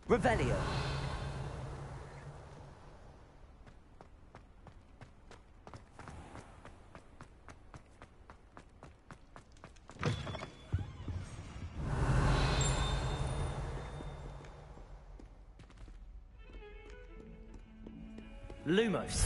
Revelio. Lumos.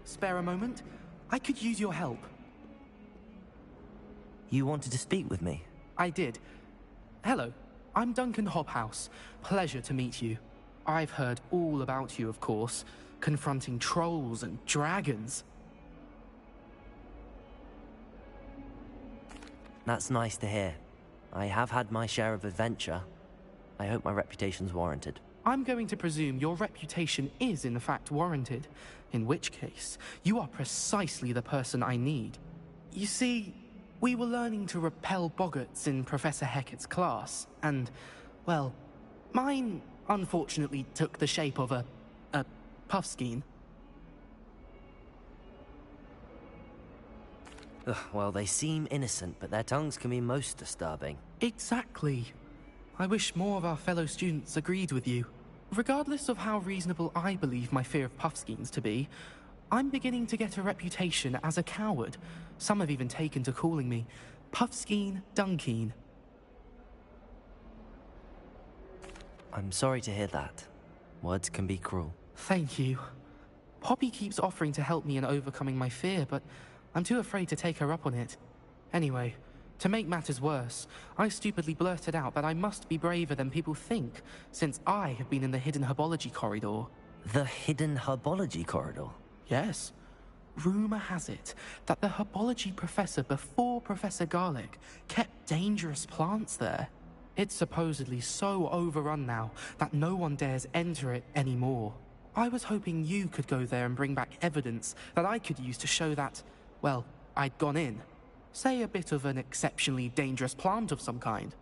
Spare a moment? I could use your help. You wanted to speak with me? I did. Hello, I'm Duncan Hobhouse. Pleasure to meet you. I've heard all about you, of course, confronting trolls and dragons. That's nice to hear. I have had my share of adventure. I hope my reputation's warranted. I'm going to presume your reputation is in fact warranted, in which case, you are precisely the person I need. You see, we were learning to repel boggarts in Professor Hecat's class, and, well, mine unfortunately took the shape of a puffskein. Ugh, well, they seem innocent, but their tongues can be most disturbing. Exactly. I wish more of our fellow students agreed with you. Regardless of how reasonable I believe my fear of puffskeins to be, I'm beginning to get a reputation as a coward. Some have even taken to calling me Puffskeen Dunkeen. I'm sorry to hear that. Words can be cruel. Thank you. Poppy keeps offering to help me in overcoming my fear, but I'm too afraid to take her up on it. Anyway, to make matters worse, I stupidly blurted out that I must be braver than people think, since I have been in the hidden herbology corridor. The hidden herbology corridor? Yes. Rumor has it that the herbology professor before Professor Garlic kept dangerous plants there. It's supposedly so overrun now that no one dares enter it anymore. I was hoping you could go there and bring back evidence that I could use to show that, well, I'd gone in. Say a bit of an exceptionally dangerous plant of some kind.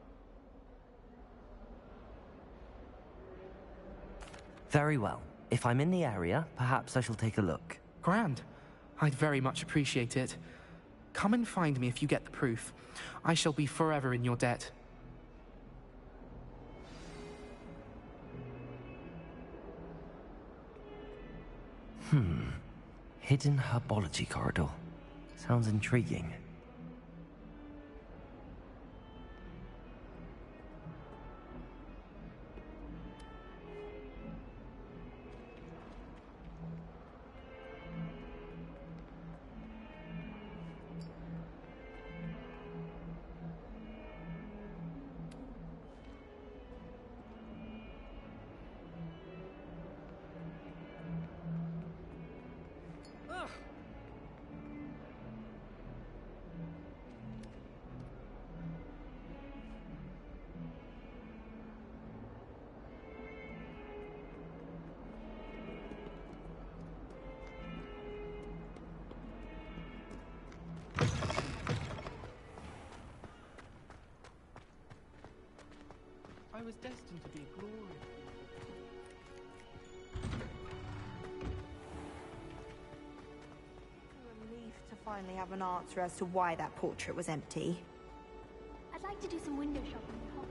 Very well. If I'm in the area, perhaps I shall take a look. Grand. I'd very much appreciate it. Come and find me if you get the proof. I shall be forever in your debt. Hidden herbology corridor. Sounds intriguing. destined to be glorious. Relief to finally have an answer as to why that portrait was empty. I'd like to do some window shopping in Hogwarts.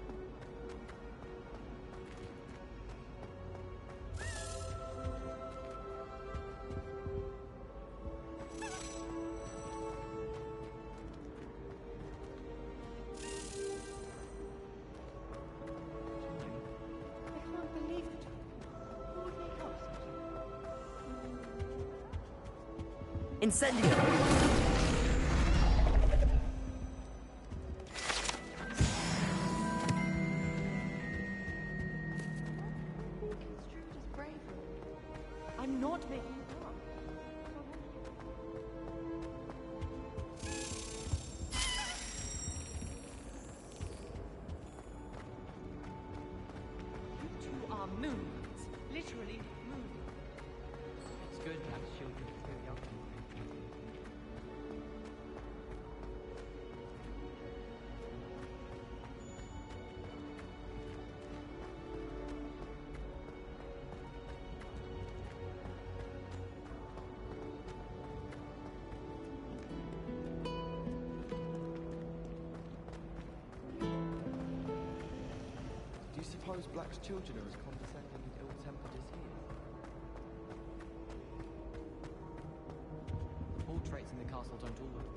Incendio! I'm not making it up. You two are moons. Literally moons. It's good to have children so young. Do you suppose Black's children are as condescending and ill-tempered as he is? All traits in the castle don't all work.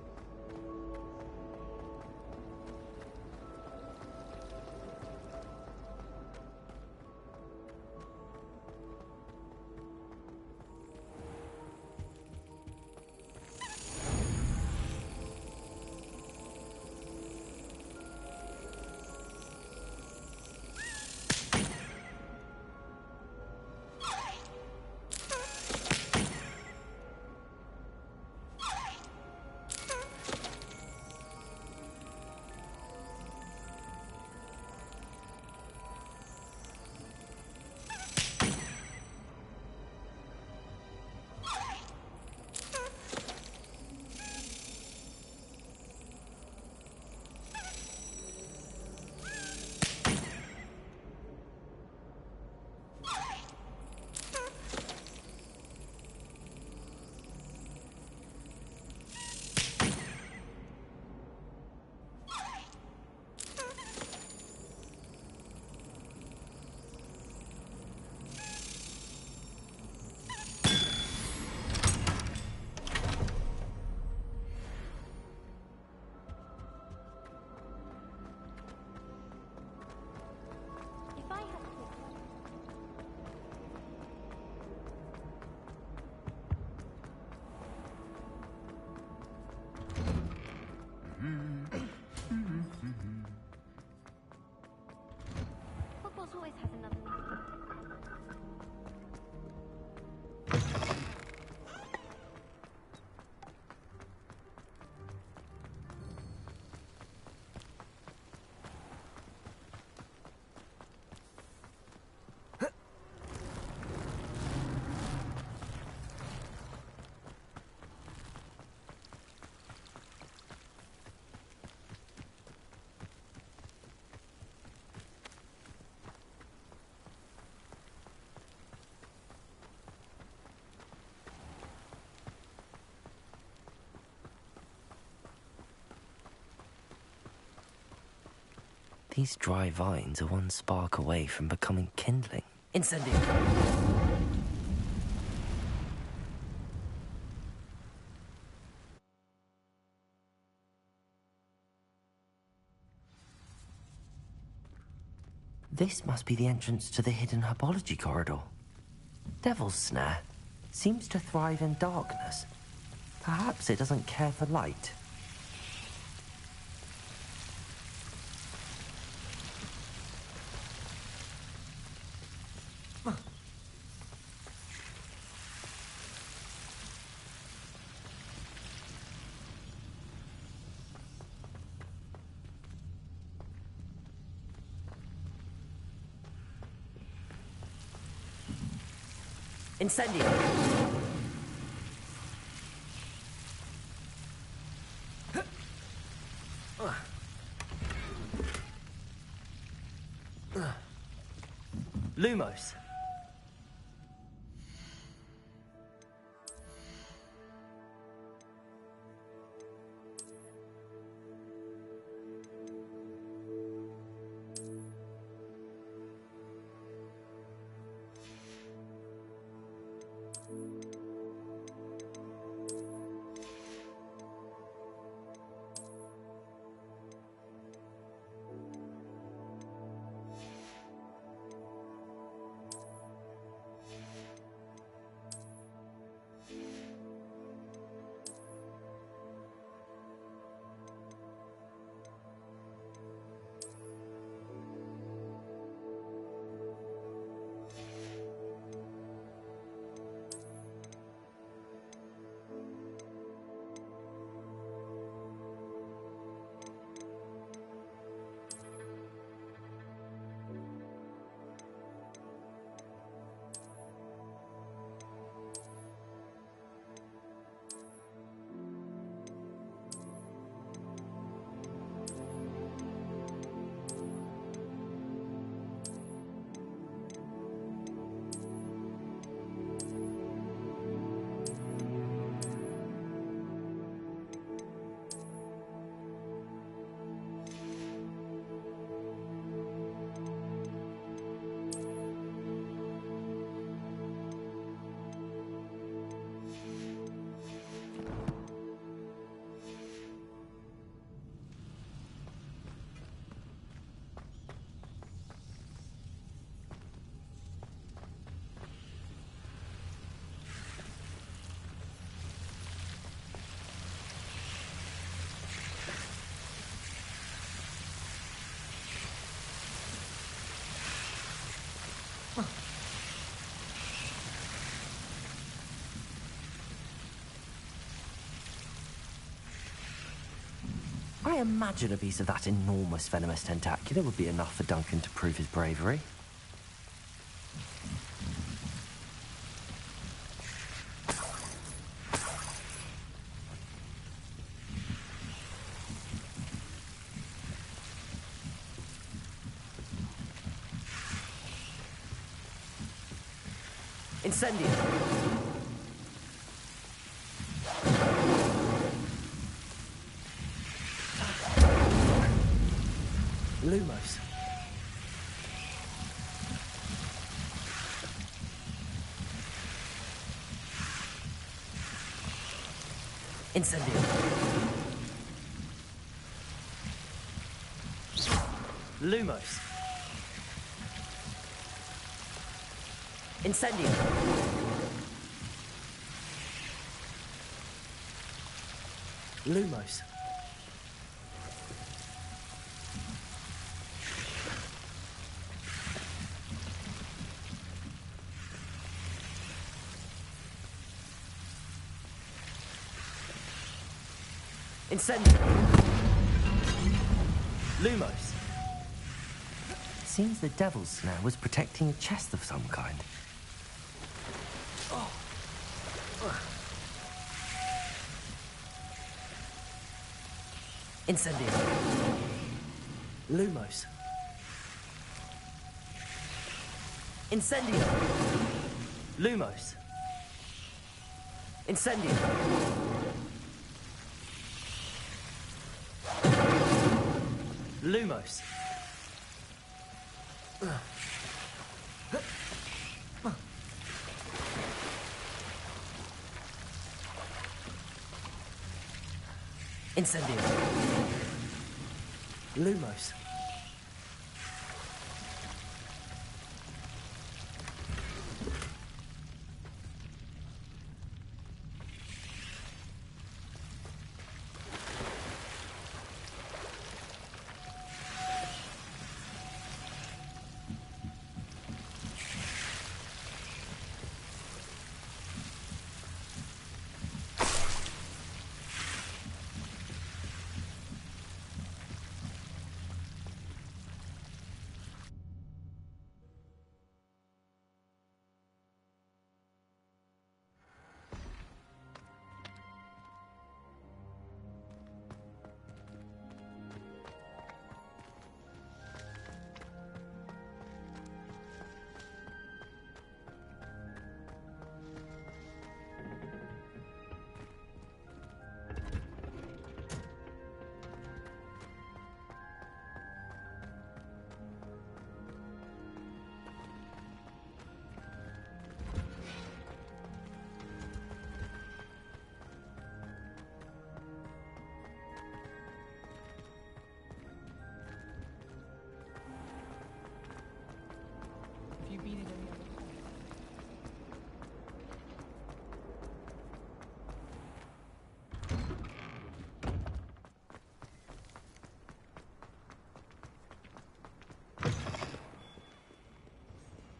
If I had to pick one, Hogwarts always has another name. These dry vines are one spark away from becoming kindling. Incendio! This must be the entrance to the hidden herbology corridor. Devil's Snare seems to thrive in darkness. Perhaps it doesn't care for light. Incendio! Lumos. I imagine a piece of that enormous venomous tentacular would be enough for Duncan to prove his bravery. Incendio. Lumos. Incendio. Lumos. Incendio. Lumos. Incendio. Lumos. Seems the devil's snare was protecting a chest of some kind. Incendio. Lumos. Incendio. Lumos. Incendio. Lumos. Incendio. Lumos.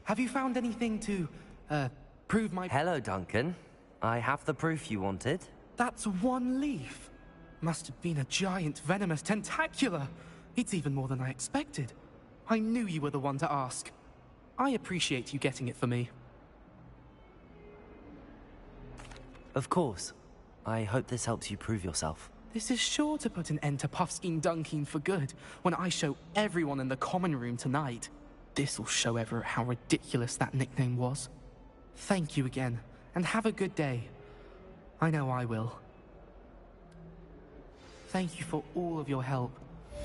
Have you found anything to, prove my... Hello, Duncan. I have the proof you wanted. That's one leaf. Must have been a giant venomous tentacula. It's even more than I expected. I knew you were the one to ask. I appreciate you getting it for me. Of course. I hope this helps you prove yourself. This is sure to put an end to Puffskein Dunkeen for good when I show everyone in the common room tonight. This'll show Everett how ridiculous that nickname was. Thank you again, and have a good day. I know I will. Thank you for all of your help.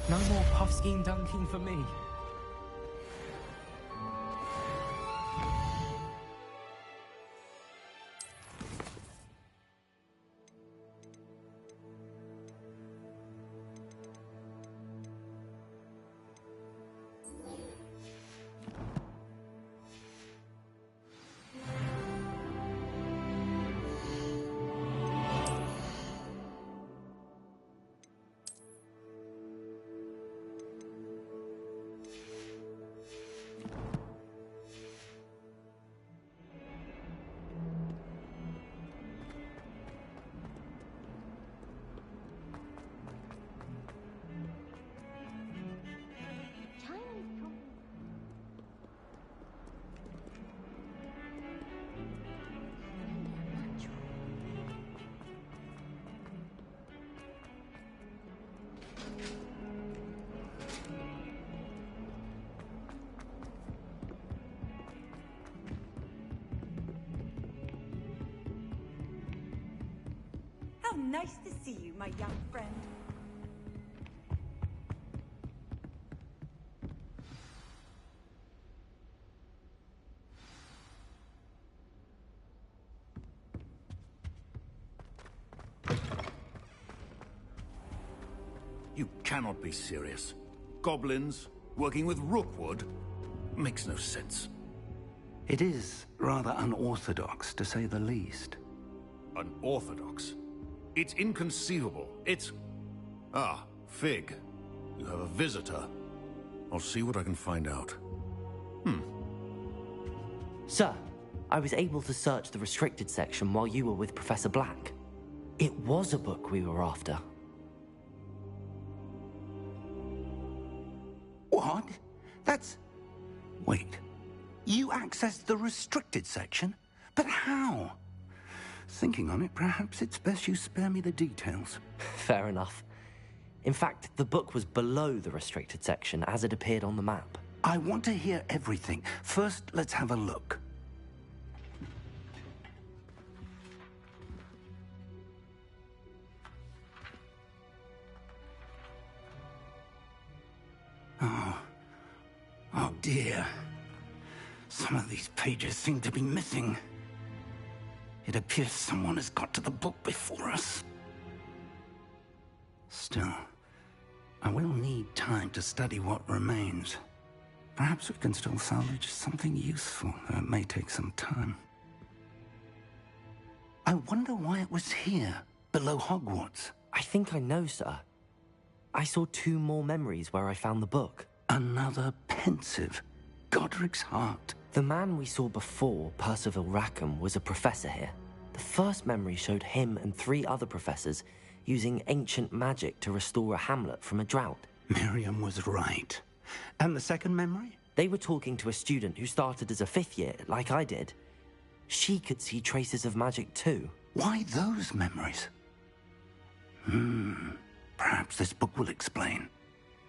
No more Puffskein Dunkeen for me. China's problem. Natural. How nice to see you, my young friend. You cannot be serious. Goblins, working with Rookwood? Makes no sense. It is rather unorthodox, to say the least. Unorthodox? It's inconceivable. It's... Ah, Fig. You have a visitor. I'll see what I can find out. Sir, I was able to search the restricted section while you were with Professor Black. It was a book we were after. What? That's... Wait. You accessed the restricted section? But how? Thinking on it, perhaps it's best you spare me the details. Fair enough. In fact, the book was below the restricted section as it appeared on the map. I want to hear everything. First, let's have a look. Oh dear. Some of these pages seem to be missing. It appears someone has got to the book before us. Still, I will need time to study what remains. Perhaps we can still salvage something useful, though it may take some time. I wonder why it was here, below Hogwarts. I think I know, sir. I saw 2 more memories where I found the book. Another pensive. Godric's heart. The man we saw before, Percival Rackham, was a professor here. The first memory showed him and 3 other professors using ancient magic to restore a hamlet from a drought. Miriam was right. And the second memory? They were talking to a student who started as a 5th year, like I did. She could see traces of magic too. Why those memories? Perhaps this book will explain.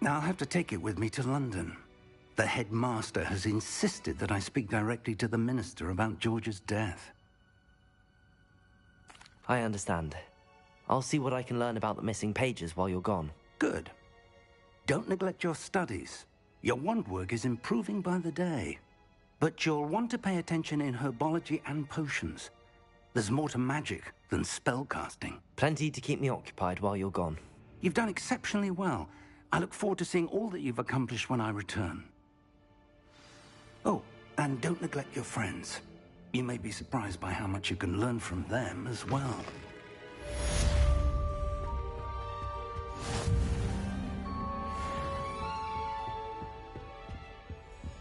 I'll have to take it with me to London. The headmaster has insisted that I speak directly to the minister about George's death. I understand. I'll see what I can learn about the missing pages while you're gone. Good. Don't neglect your studies. Your wand work is improving by the day. But you'll want to pay attention in herbology and potions. There's more to magic than spellcasting. Plenty to keep me occupied while you're gone. You've done exceptionally well. I look forward to seeing all that you've accomplished when I return. Oh, and don't neglect your friends. You may be surprised by how much you can learn from them as well.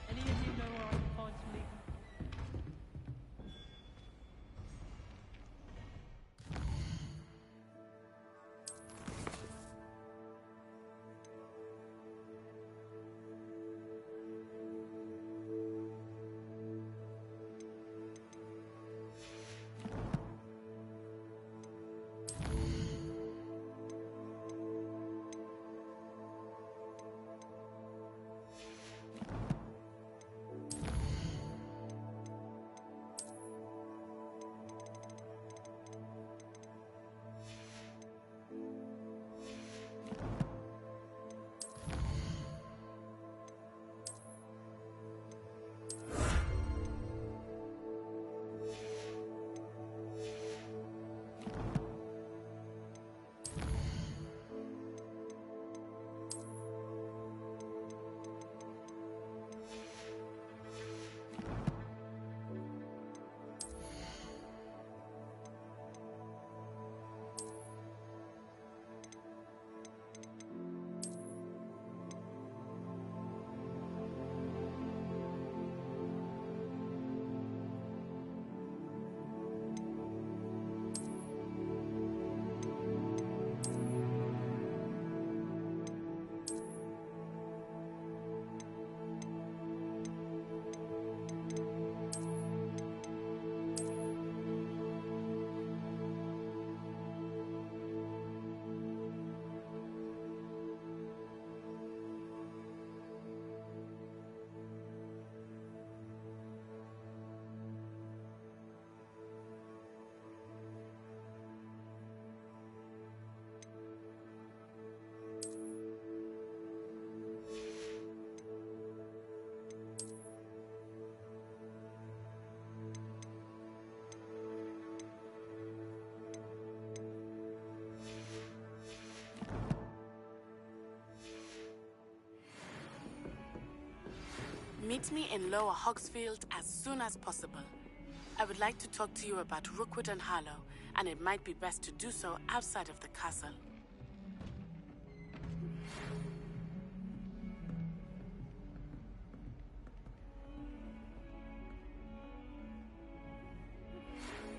Any of you know where I can find some legal Meet me in Lower Hogsfield as soon as possible. I would like to talk to you about Rookwood and Harlow, and it might be best to do so outside of the castle.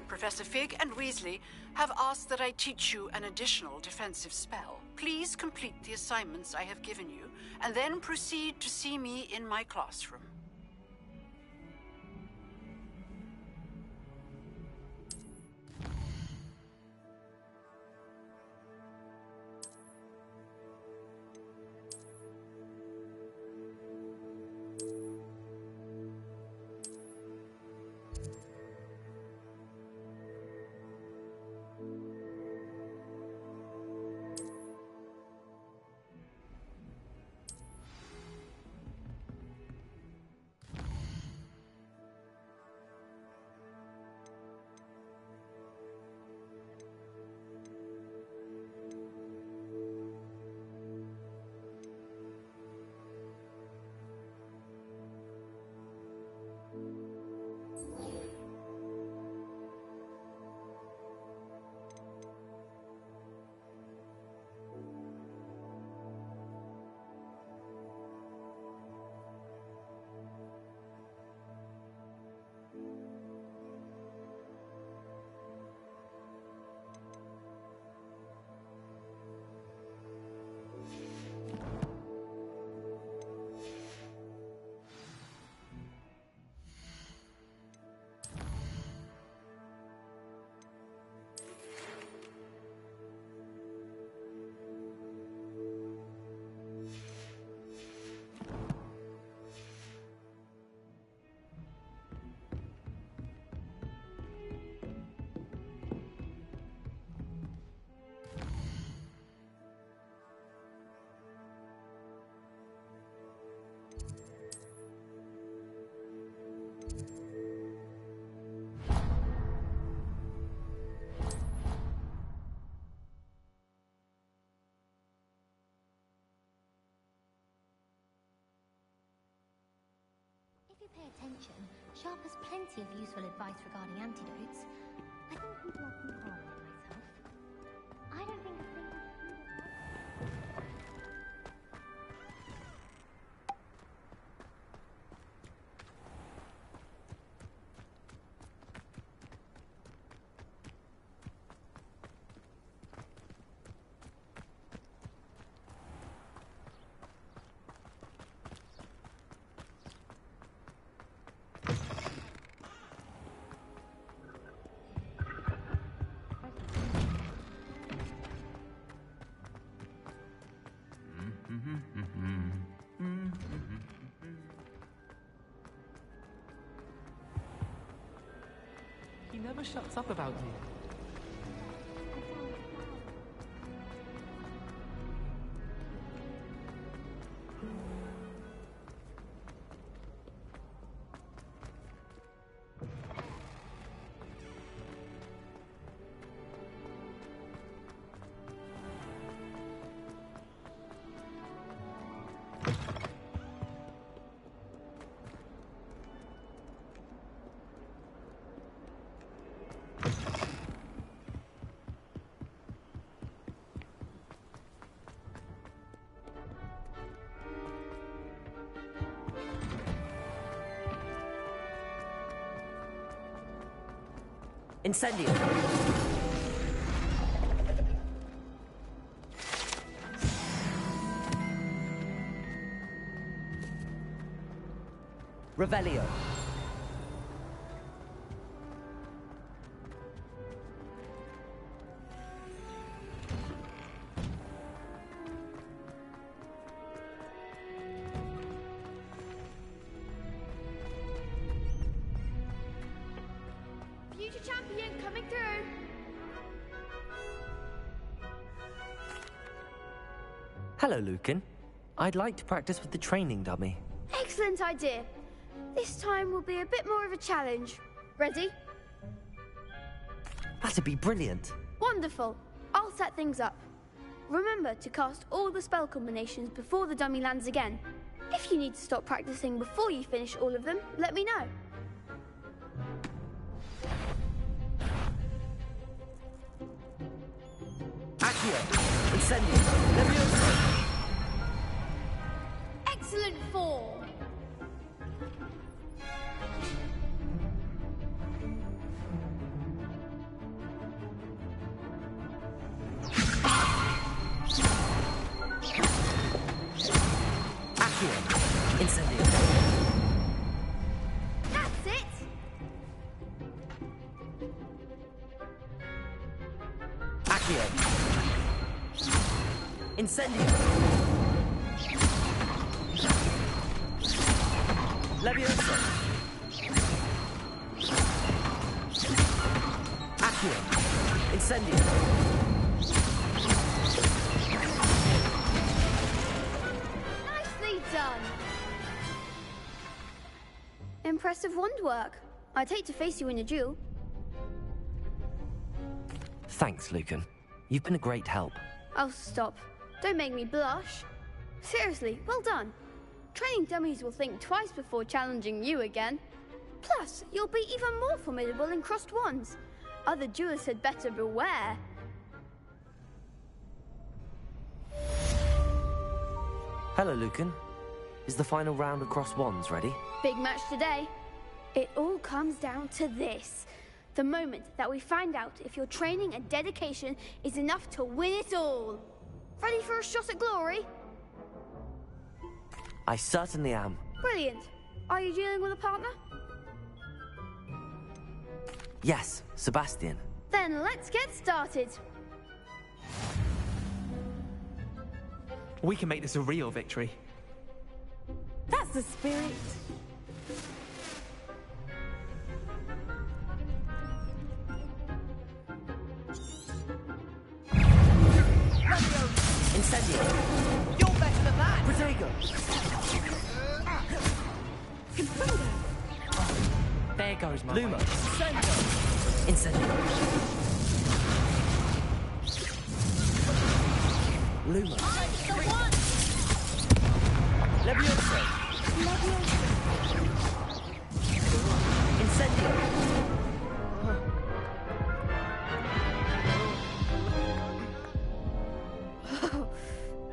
Professor Fig and Weasley have asked that I teach you an additional defensive spell. Please complete the assignments I have given you, and then proceed to see me in my classroom. If you pay attention, Sharp has plenty of useful advice regarding antidotes. I think people often harm myself. I don't think a thing He never shuts up about you. Incendio! Revelio. Future champion coming through. Hello, Lucan. I'd like to practice with the training dummy. Excellent idea. This time will be a bit more of a challenge. Ready? That'd be brilliant. Wonderful. I'll set things up. Remember to cast all the spell combinations before the dummy lands again. If you need to stop practicing before you finish all of them, let me know. Accio! Incendio! Levioso! Excellent form! Accio! Incendio! That's it! Accio! Incendio! Levioso! Accio! Incendio! Nicely done! Impressive wand work. I'd hate to face you in a duel. Thanks, Lucan. You've been a great help. Oh, stop. Don't make me blush. Seriously, well done. Training dummies will think twice before challenging you again. Plus, you'll be even more formidable in crossed wands. Other duelists had better beware. Hello, Lucan. Is the final round of crossed wands ready? Big match today. It all comes down to this. The moment that we find out if your training and dedication is enough to win it all. Ready for a shot at glory? I certainly am. Brilliant. Are you dealing with a partner? Yes, Sebastian. Then let's get started. We can make this a real victory. That's the spirit. Incendio! You're better than that! Protego! There goes my Luma! way. Incendio! Luma! Levioso! Incendio!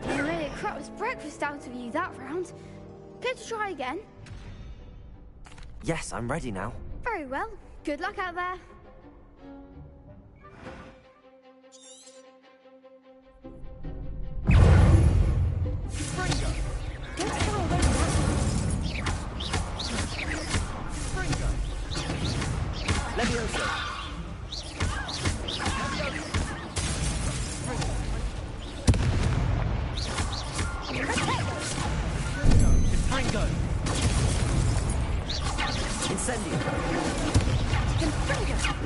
I made a crap's breakfast out of you that round. Care to try again? Yes, I'm ready now. Very well. Good luck out there. Levioso! Ringo! Incendio!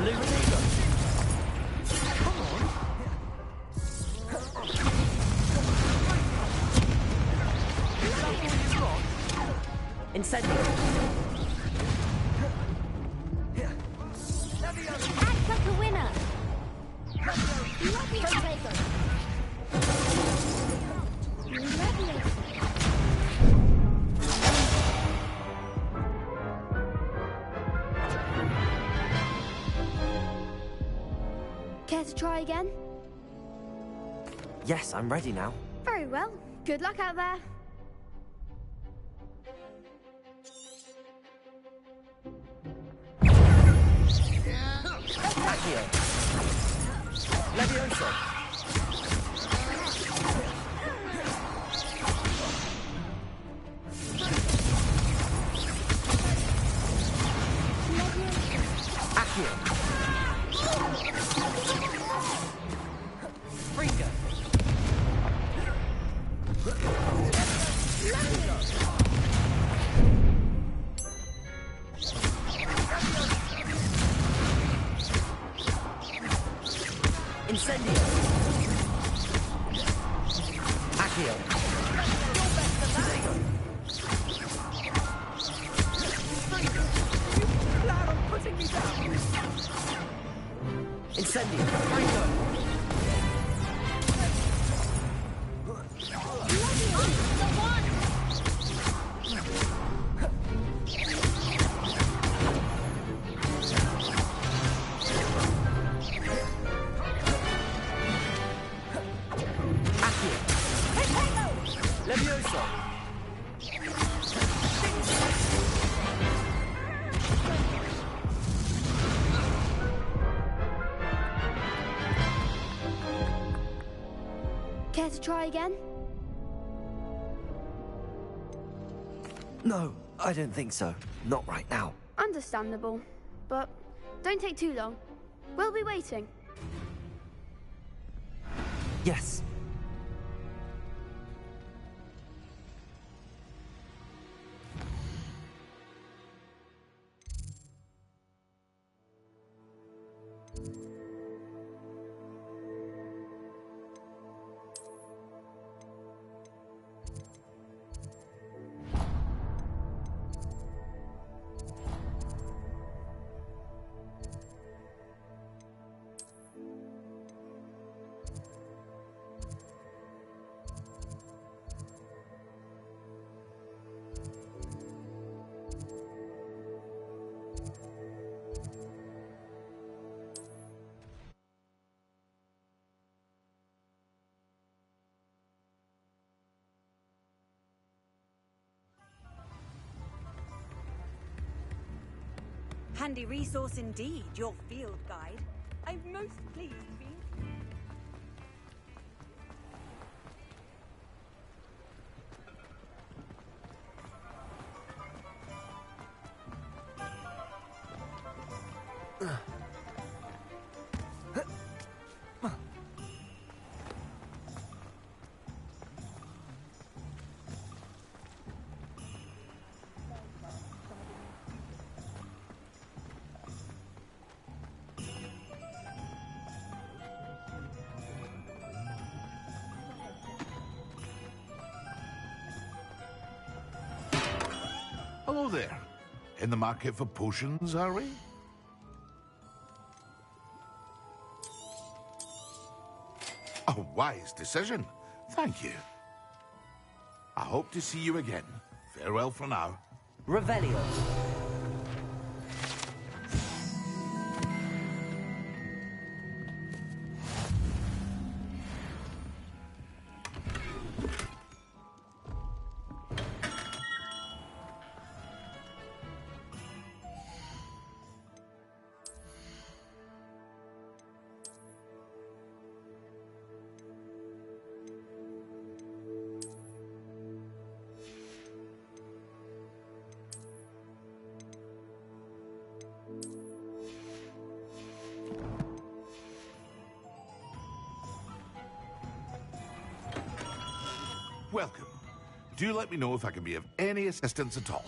Luminego! Come on! Incendio! Act like a winner! Protego! Care to try again? Yes, I'm ready now. Very well. Good luck out there. Accio! Levioso! Accio! Ringo! Incendio! Accio! Plan on putting me down! Incendio! Ringo! Care to try again? No, I don't think so. Not right now. Understandable. But don't take too long. We'll be waiting. Yes. Handy resource indeed, your field guide. I'm most pleased to be... Hello there. In the market for potions, are we? A wise decision. Thank you. I hope to see you again. Farewell for now. Revelio. Welcome. Do let me know if I can be of any assistance at all.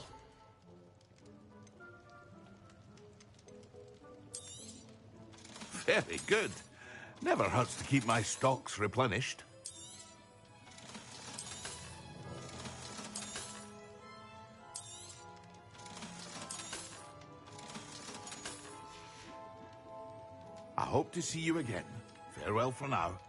Very good. Never hurts to keep my stocks replenished. I hope to see you again. Farewell for now.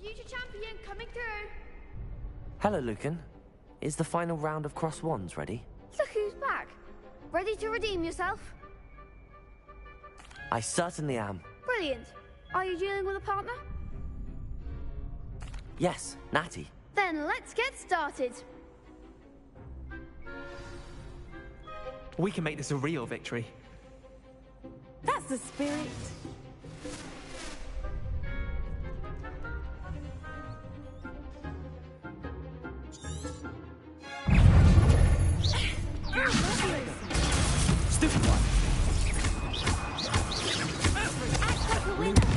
Future champion coming through. Hello, Lucan. Is the final round of Cross Wands ready? Look who's back. Ready to redeem yourself? I certainly am. Brilliant. Are you dealing with a partner? Yes, Natty. Then let's get started. We can make this a real victory. That's the spirit. Stupid one. Act like a winner.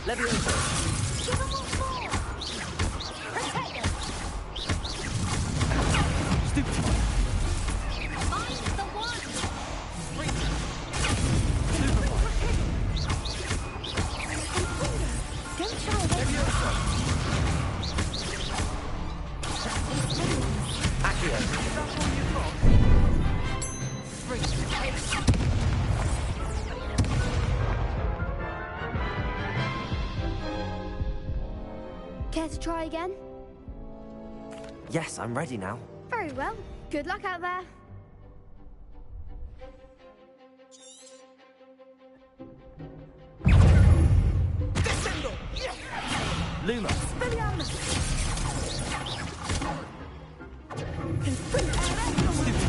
Levioso. Give them all more. Protect them. Stupid one. Find the one! Stupid one. Don't shy away. Accio. Care to try again? Yes, I'm ready now. Very well. Good luck out there. Luma. Stupid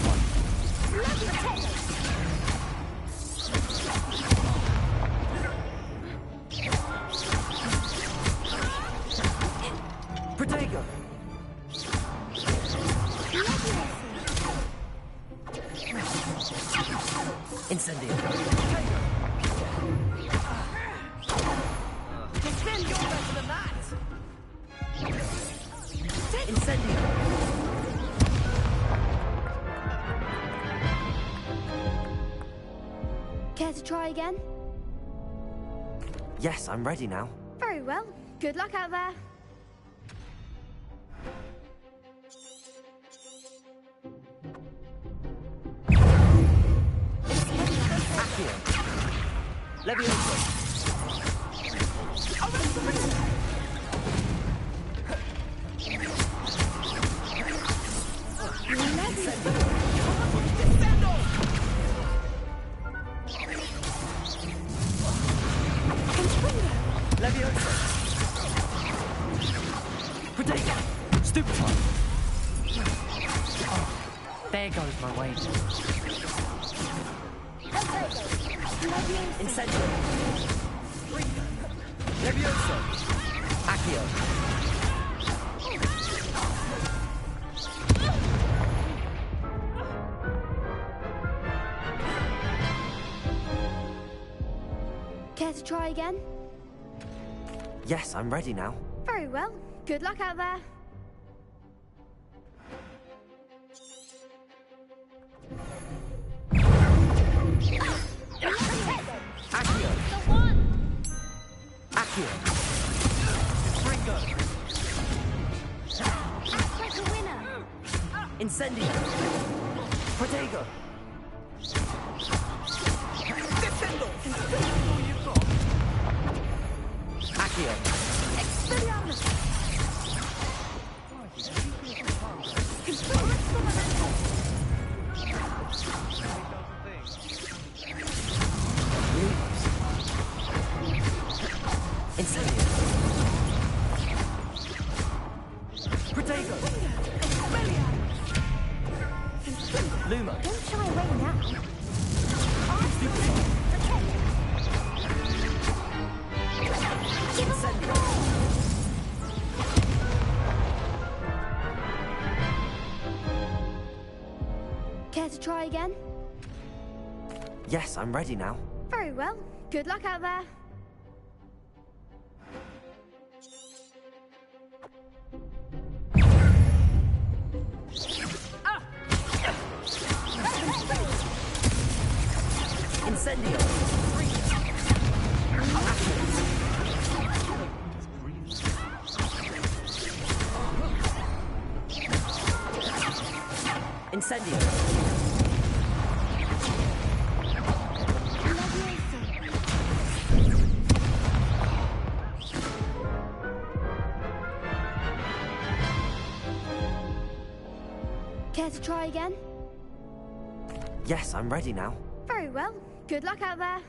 one. Protego. Incendio. Defend, you're better than that! Incendio. Care to try again? Yes, I'm ready now. Very well. Good luck out there. Accio. Levioso. Levioso. Protego. Stupid one. Oh, there goes my wages. Incendio. Levioso. Accio. Care to try again? Yes, I'm ready now. Very well. Good luck out there. Accio. The one! Accio. Ringo. Act like a winner. Incendio. Protego. Accio. Incendio. Protego. Luma. Don't shy away now. Incendio. Care to try again? Yes, I'm ready now. Very well. Good luck out there. Incendio. Incendio! Care to try again? Yes, I'm ready now. Very well. Good luck out there.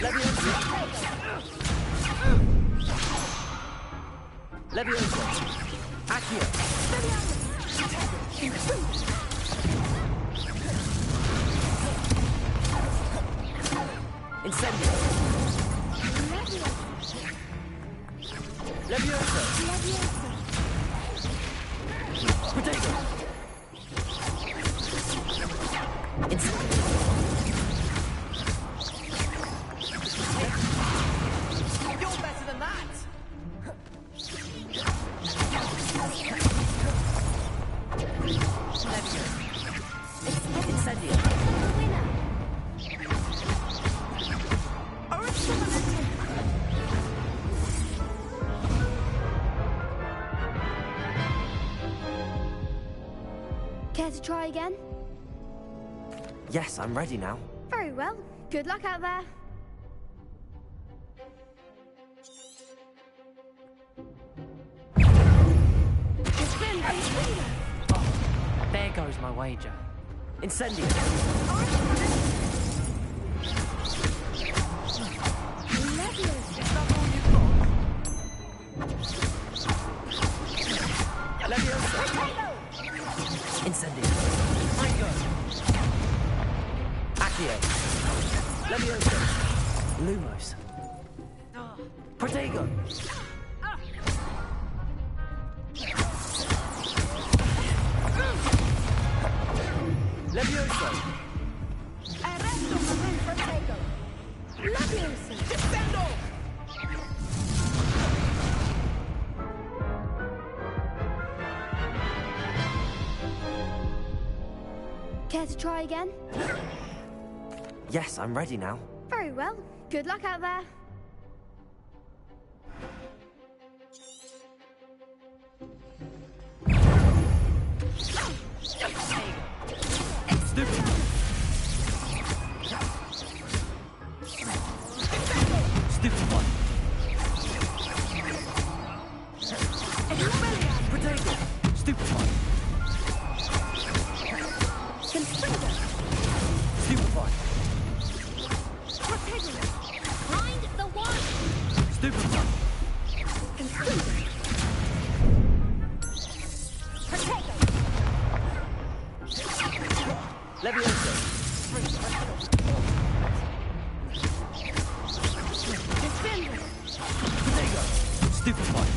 Leviosa! Leviosa! Accio! Incendio! Leviosa! Potato! Incendio! You're better than that! Incendio! Care to try again? Yes, I'm ready now. Very well. Good luck out there. There goes my wager. Incendio! Leviosa! Incendio! Mango! Accio! Leviosa! Lumos! Protego! Leviosa! Arresto con el Protego. Leviosa. Defendo! Care to try again? Yes, I'm ready now. Very well. Good luck out there. Stupid! Stupid one! Potato! Stupid one! Stupid one! Find the one. Stupid one! Leviosa! Potato! Stupid one!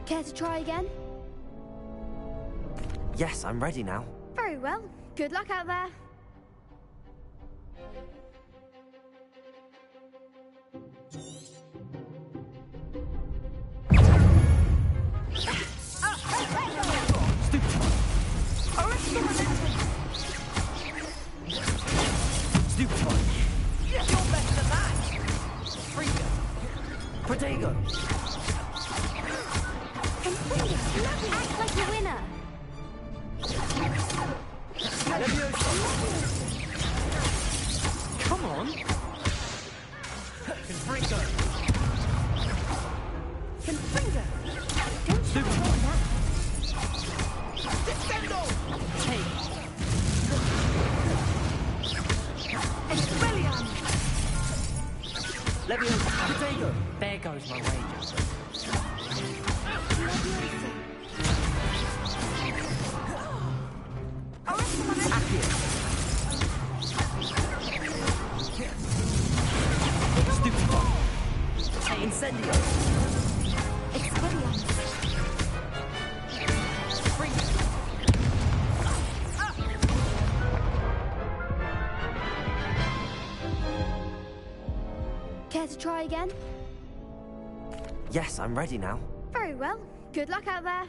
Care to try again? Yes, I'm ready now. Very well. Good luck out there. Stupid one! You're better than that! Freaker! Protego! Act like a winner. Leviosa! Come on! Confringo! Confringo. Stupid one! Defendo! Hey! Leviosa! Potato! There goes my wager. Accio! Stupid one! Incendio! Care to try again? Yes, I'm ready now. Very well. Good luck out there.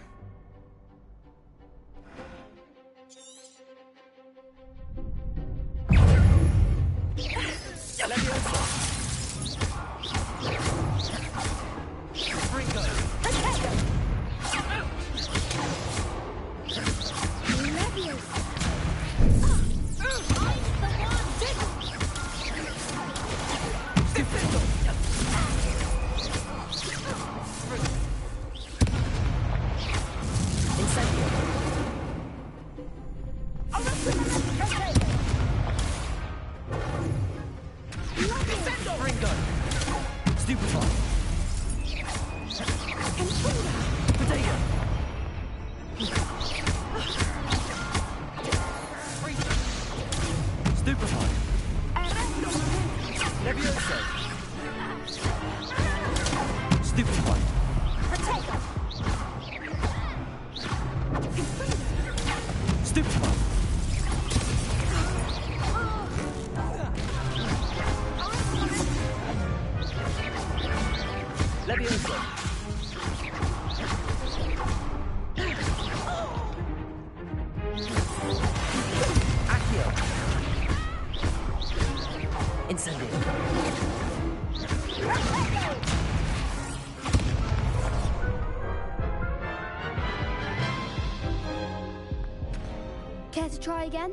Care to try again?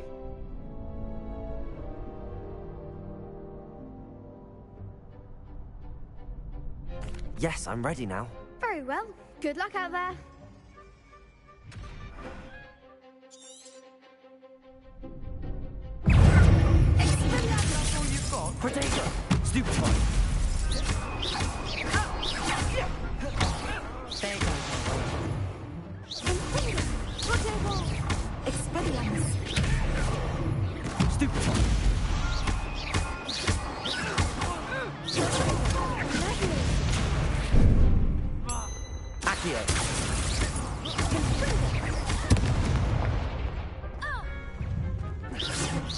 Yes, I'm ready now. Very well. Good luck out there. Protego! Stupefy! There goes Expelliarmus. Stupefy! Accio!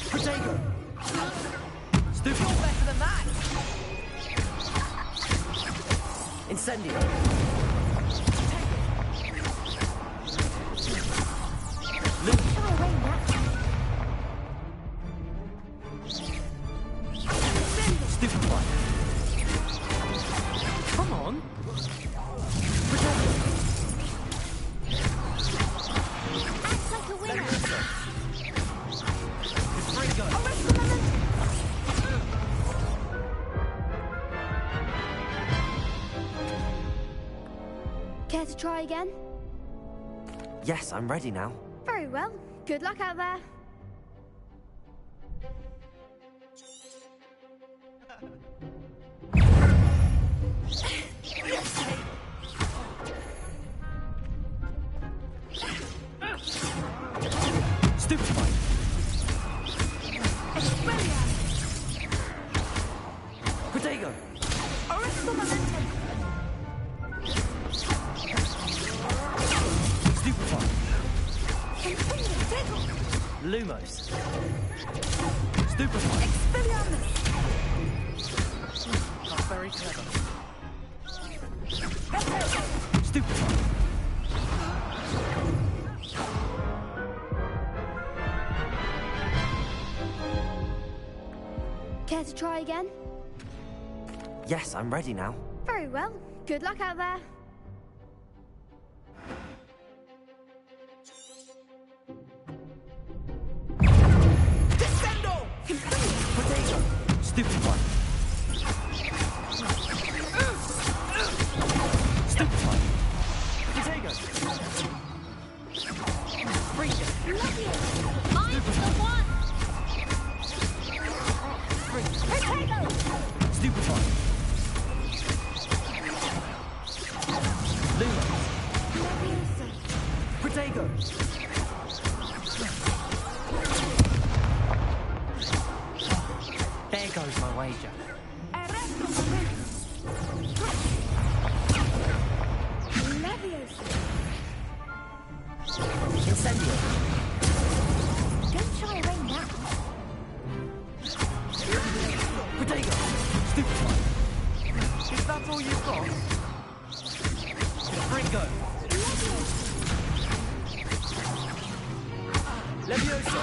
Protego! Stupefy! You're better than that! Incendio! Stupefy! Come on! Act like a winner. Care to try again? Yes, I'm ready now. Very well. Good luck out there. Stupefy! Protego! Stupefy! Lumos! Stupefy! Not very clever. Stupefy! Care to try again? Yes, I'm ready now. Very well. Good luck out there. Protego! Stupefy! Stupefy! Protego! Freezer! I'm the one. Protego. Stupefy! Luma! Protego! There goes my wager. Incendio! Don't try away now. Protego! Stupefy! Is that all you've got? Ringo! Levioso!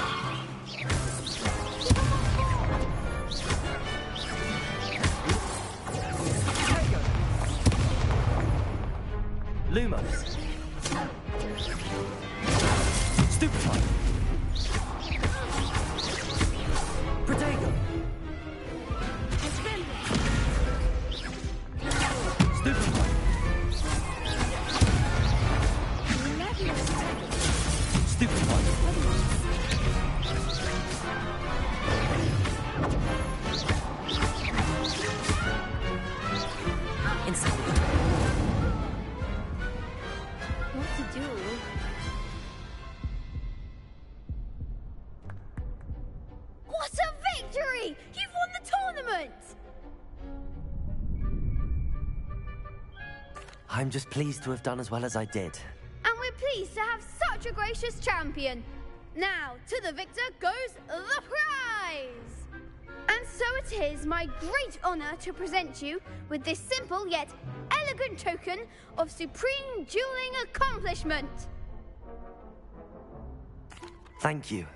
Lumos! Stupefy! Protego! Stupefy! Stupefy! Instantly. What to do? What a victory! You've won the tournament! I'm just pleased to have done as well as I did. And we're pleased to have such a gracious champion. Now, to the victor goes the prize! And so it is my great honor to present you with this simple yet elegant token of supreme dueling accomplishment. Thank you.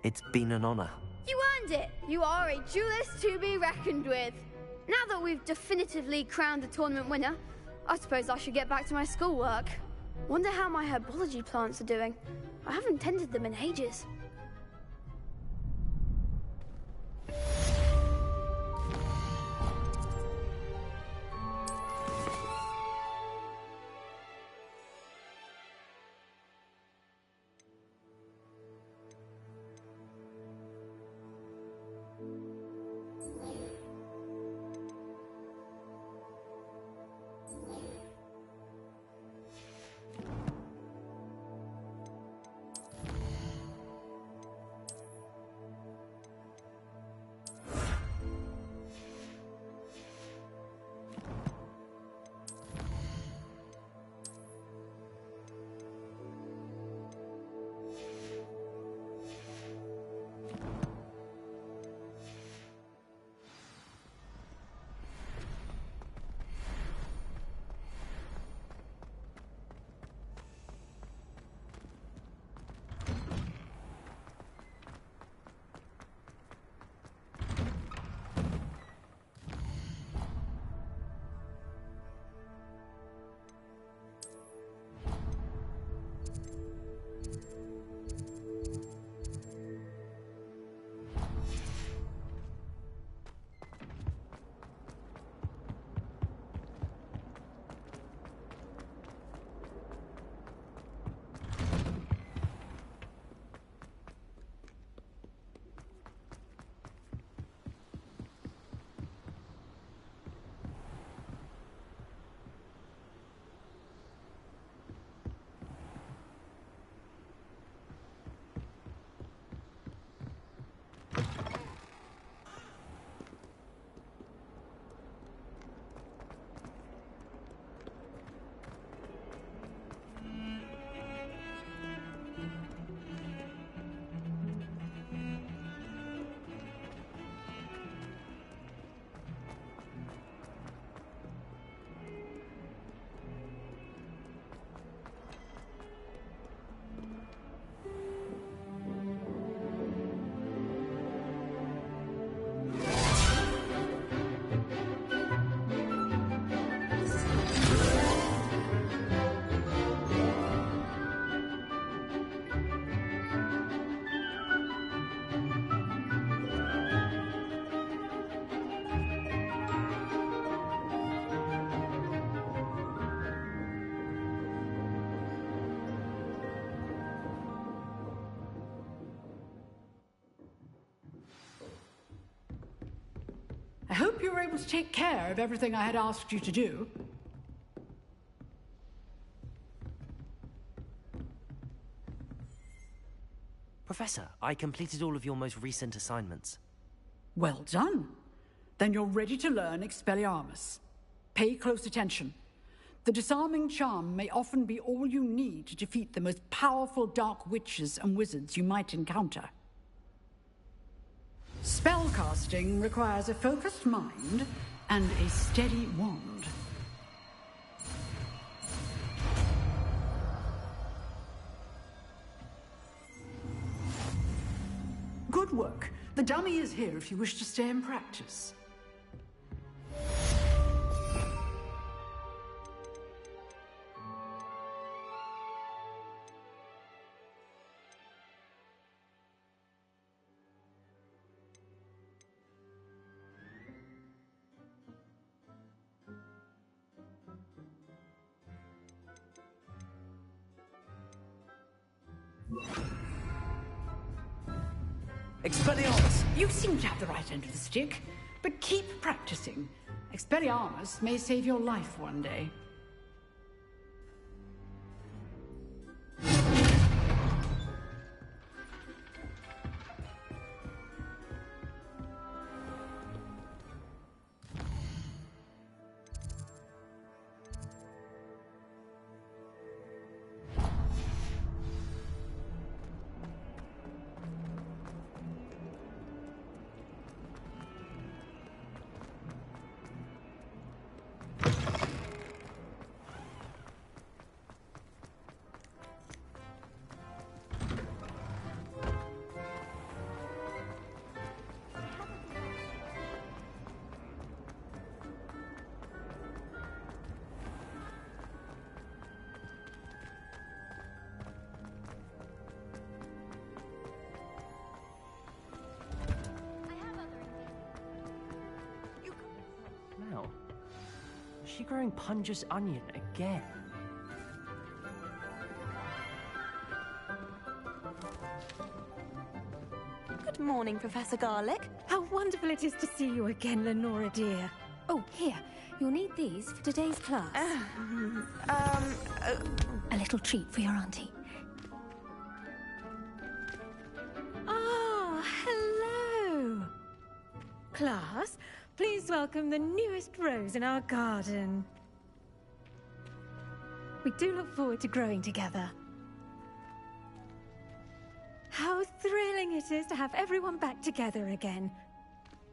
It's been an honor. You earned it. You are a duelist to be reckoned with. Now that we've definitively crowned the tournament winner, I suppose I should get back to my schoolwork. Wonder how my herbology plants are doing. I haven't tended them in ages. I hope you were able to take care of everything I had asked you to do. Professor, I completed all of your most recent assignments. Well done. Then you're ready to learn Expelliarmus. Pay close attention. The disarming charm may often be all you need to defeat the most powerful dark witches and wizards you might encounter. Spellcasting requires a focused mind and a steady wand. The dummy is here if you wish to stay and practice. Expelliarmus! You seem to have the right end of the stick, but keep practicing. Expelliarmus may save your life one day. Is she growing Punja's onion again? Good morning, Professor Garlic. How wonderful it is to see you again, Lenora dear. Oh, here. You'll need these for today's class. A little treat for your auntie. Ah, hello. Class, please welcome the newest rose in our garden. We do look forward to growing together. How thrilling it is to have everyone back together again.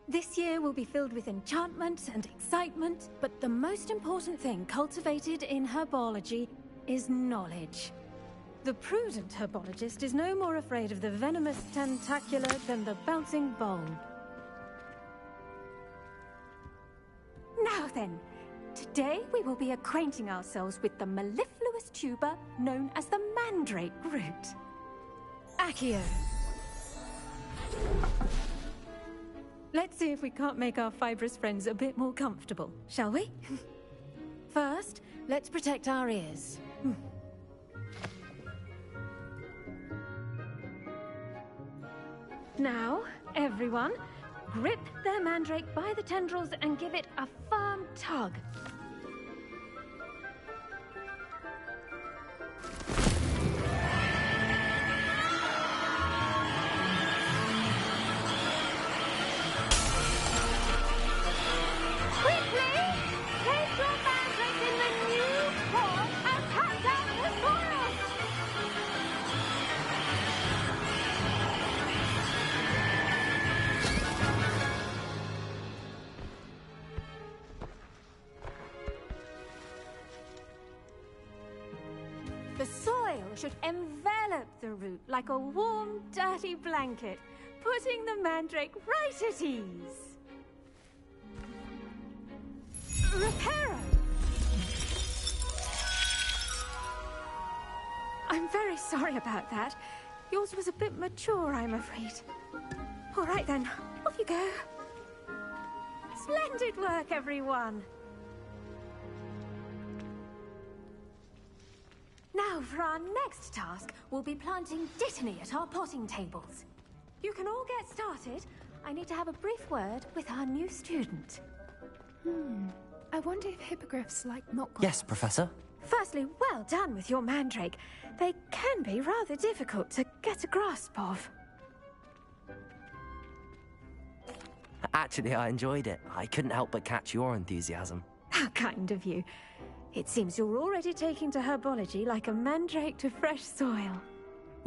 This year will be filled with enchantment and excitement, but the most important thing cultivated in herbology is knowledge. The prudent herbologist is no more afraid of the venomous tentacula than the bouncing bulb. Now then, today we will be acquainting ourselves with the mellifluous tuber known as the mandrake root. Accio. Let's see if we can't make our fibrous friends a bit more comfortable, shall we? First, let's protect our ears. Now, everyone, grip their mandrake by the tendrils and give it a firm tug. The soil should envelop the root like a warm, dirty blanket, putting the mandrake right at ease. Reparo! I'm very sorry about that. Yours was a bit mature, I'm afraid. All right then, off you go. Splendid work, everyone. Now, for our next task, we'll be planting dittany at our potting tables. You can all get started. I need to have a brief word with our new student. I wonder if hippogriffs like milk. Yes, Professor. Firstly, well done with your mandrake. They can be rather difficult to get a grasp of. Actually, I enjoyed it. I couldn't help but catch your enthusiasm. How kind of you. It seems you're already taking to herbology like a mandrake to fresh soil.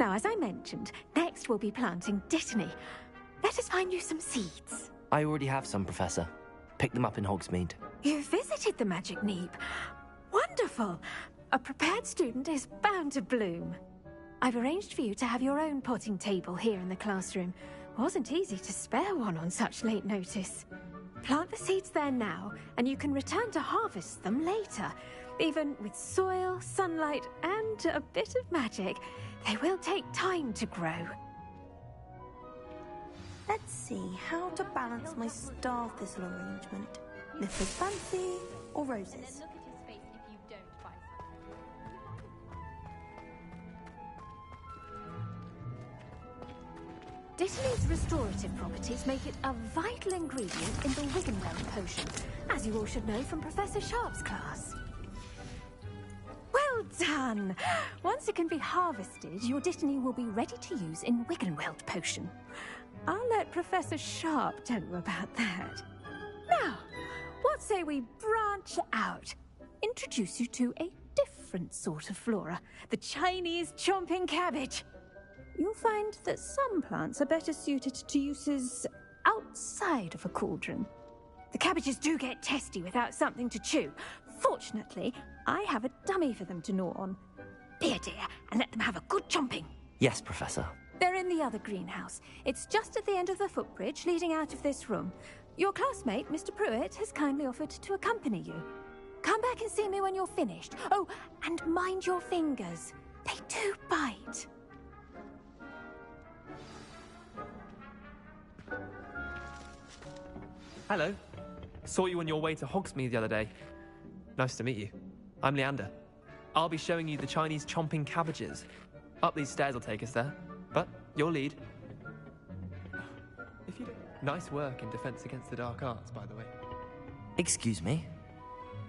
Now, as I mentioned, next we'll be planting dittany. Let us find you some seeds. I already have some, Professor. Picked them up in Hogsmeade. You visited the Magic Neep. Wonderful! A prepared student is bound to bloom. I've arranged for you to have your own potting table here in the classroom. Wasn't easy to spare one on such late notice. Plant the seeds there now, and you can return to harvest them later. Even with soil, sunlight, and a bit of magic, they will take time to grow. Let's see how to balance my star thistle arrangement. Lifters fancy or roses? Look at his face if you don't buy something. Dittany's restorative properties make it a vital ingredient in the Wiggenweld potion, as you all should know from Professor Sharp's class. Well done! Once it can be harvested, your Dittany will be ready to use in Wiggenweld potion. I'll let Professor Sharp tell you about that. Now, what say we branch out? Introduce you to a different sort of flora, the Chinese chomping cabbage. You'll find that some plants are better suited to uses outside of a cauldron. The cabbages do get testy without something to chew. Fortunately, I have a dummy for them to gnaw on. Be a dear and let them have a good chomping. Yes, Professor. They're in the other greenhouse. It's just at the end of the footbridge leading out of this room. Your classmate, Mr. Pruitt, has kindly offered to accompany you. Come back and see me when you're finished. Oh, and mind your fingers. They do bite. Hello. Saw you on your way to Hogsmeade the other day. Nice to meet you. I'm Leander. I'll be showing you the Chinese chomping cabbages. Up these stairs will take us there. But your lead. If you don't... Nice work in Defense Against the Dark Arts, by the way. Excuse me?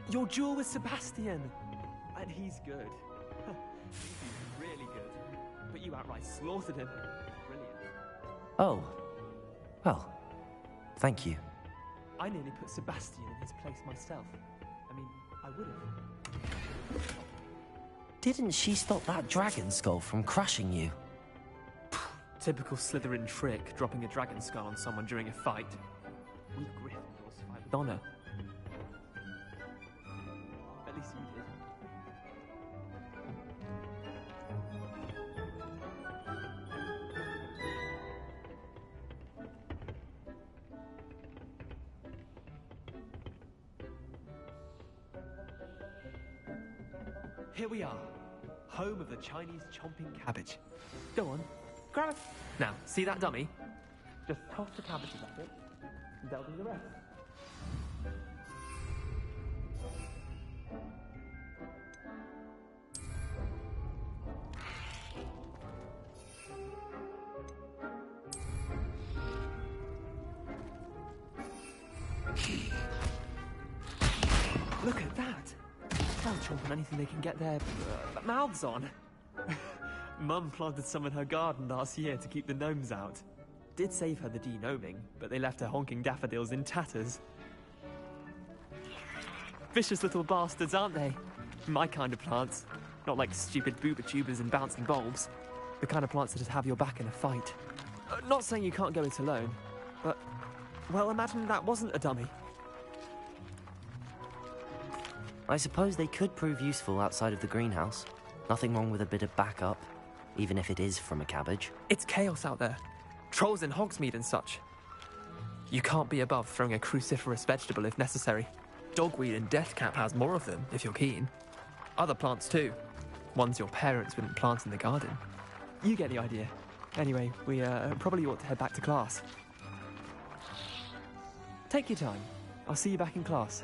Your duel with Sebastian. And he's good. He's really good. But you outright slaughtered him. Brilliant. Oh. Well, thank you. I nearly put Sebastian in his place myself. I mean, I would have. Didn't she stop that dragon skull from crushing you? Typical Slytherin trick, dropping a dragon skull on someone during a fight. We Gryffindors fight with honor. At least you did. Here we are, home of the Chinese chomping cabbage. Go on, grab it. Now, see that dummy? Just toss the cabbages at it, and they'll do the rest. Look at that! They'll chomp on anything they can get their mouths on. Mum planted some in her garden last year to keep the gnomes out. Did save her the de-gnoming, but they left her honking daffodils in tatters. Vicious little bastards, aren't they? My kind of plants. Not like stupid booba tubers and bouncing bulbs. The kind of plants that'd have your back in a fight. Not saying you can't go it alone, but... well, imagine that wasn't a dummy. I suppose they could prove useful outside of the greenhouse. Nothing wrong with a bit of backup, even if it is from a cabbage. It's chaos out there. Trolls in Hogsmeade and such. You can't be above throwing a cruciferous vegetable if necessary. Dogweed and deathcap has more of them, if you're keen. Other plants too. Ones your parents wouldn't plant in the garden. You get the idea. Anyway, we probably ought to head back to class. Take your time. I'll see you back in class.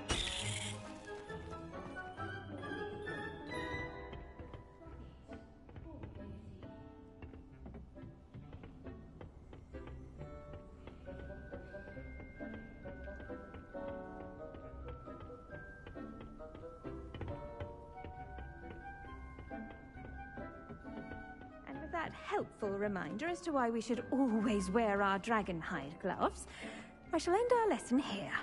That helpful reminder as to why we should always wear our dragon hide gloves, I shall end our lesson here.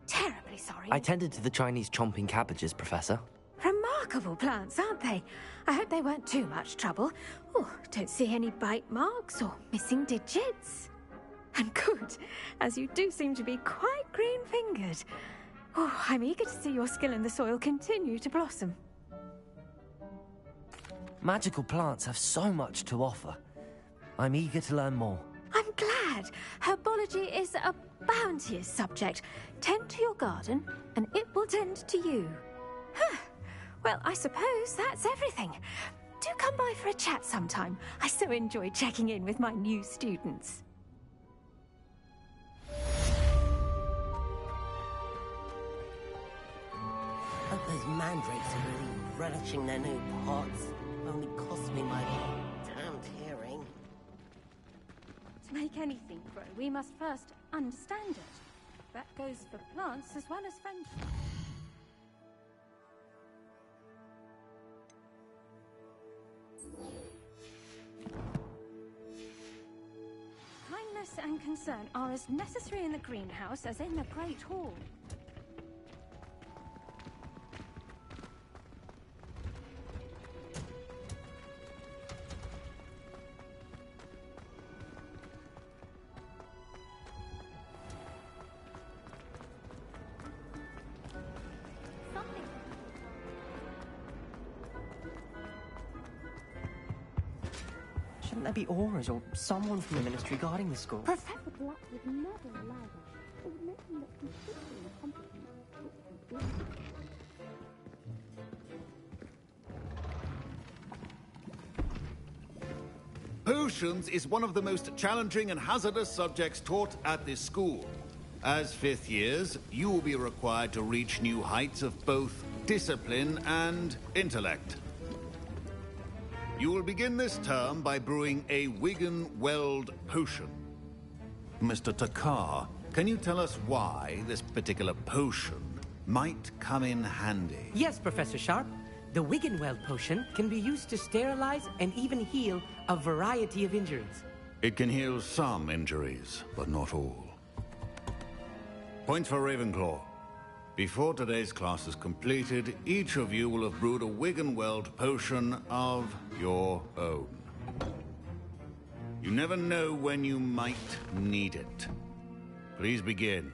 Terribly sorry. I tended to the Chinese chomping cabbages, Professor. Remarkable plants, aren't they? I hope they weren't too much trouble. Oh, don't see any bite marks or missing digits. And good, as you do seem to be quite green-fingered. Oh, I'm eager to see your skill in the soil continue to blossom. Magical plants have so much to offer. I'm eager to learn more. I'm glad. Herbology is a bounteous subject. Tend to your garden, and it will tend to you. Huh. Well, I suppose that's everything. Do come by for a chat sometime. I so enjoy checking in with my new students. Hope those mandrakes are really relishing their new pots. Only cost me my damned hearing. To make anything grow, we must first understand it. That goes for plants as well as friendship. Kindness and concern are as necessary in the greenhouse as in the Great Hall. Shouldn't there be auras or someone from the ministry guarding the school? Professor Black would never allow that. It would make him look completely incompetent, which is Potions is one of the most challenging and hazardous subjects taught at this school. As fifth years, you will be required to reach new heights of both discipline and intellect. You will begin this term by brewing a Wigan-Weld potion. Mr. Takar, can you tell us why this particular potion might come in handy? Yes, Professor Sharp. The Wigan-Weld potion can be used to sterilize and even heal a variety of injuries. It can heal some injuries, but not all. Points for Ravenclaw. Before today's class is completed, each of you will have brewed a Wigan-Weld potion of your own. You never know when you might need it. Please begin.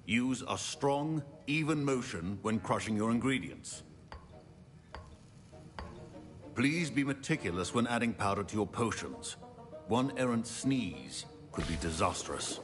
Use a strong, even motion when crushing your ingredients. Please be meticulous when adding powder to your potions. One errant sneeze could be disastrous.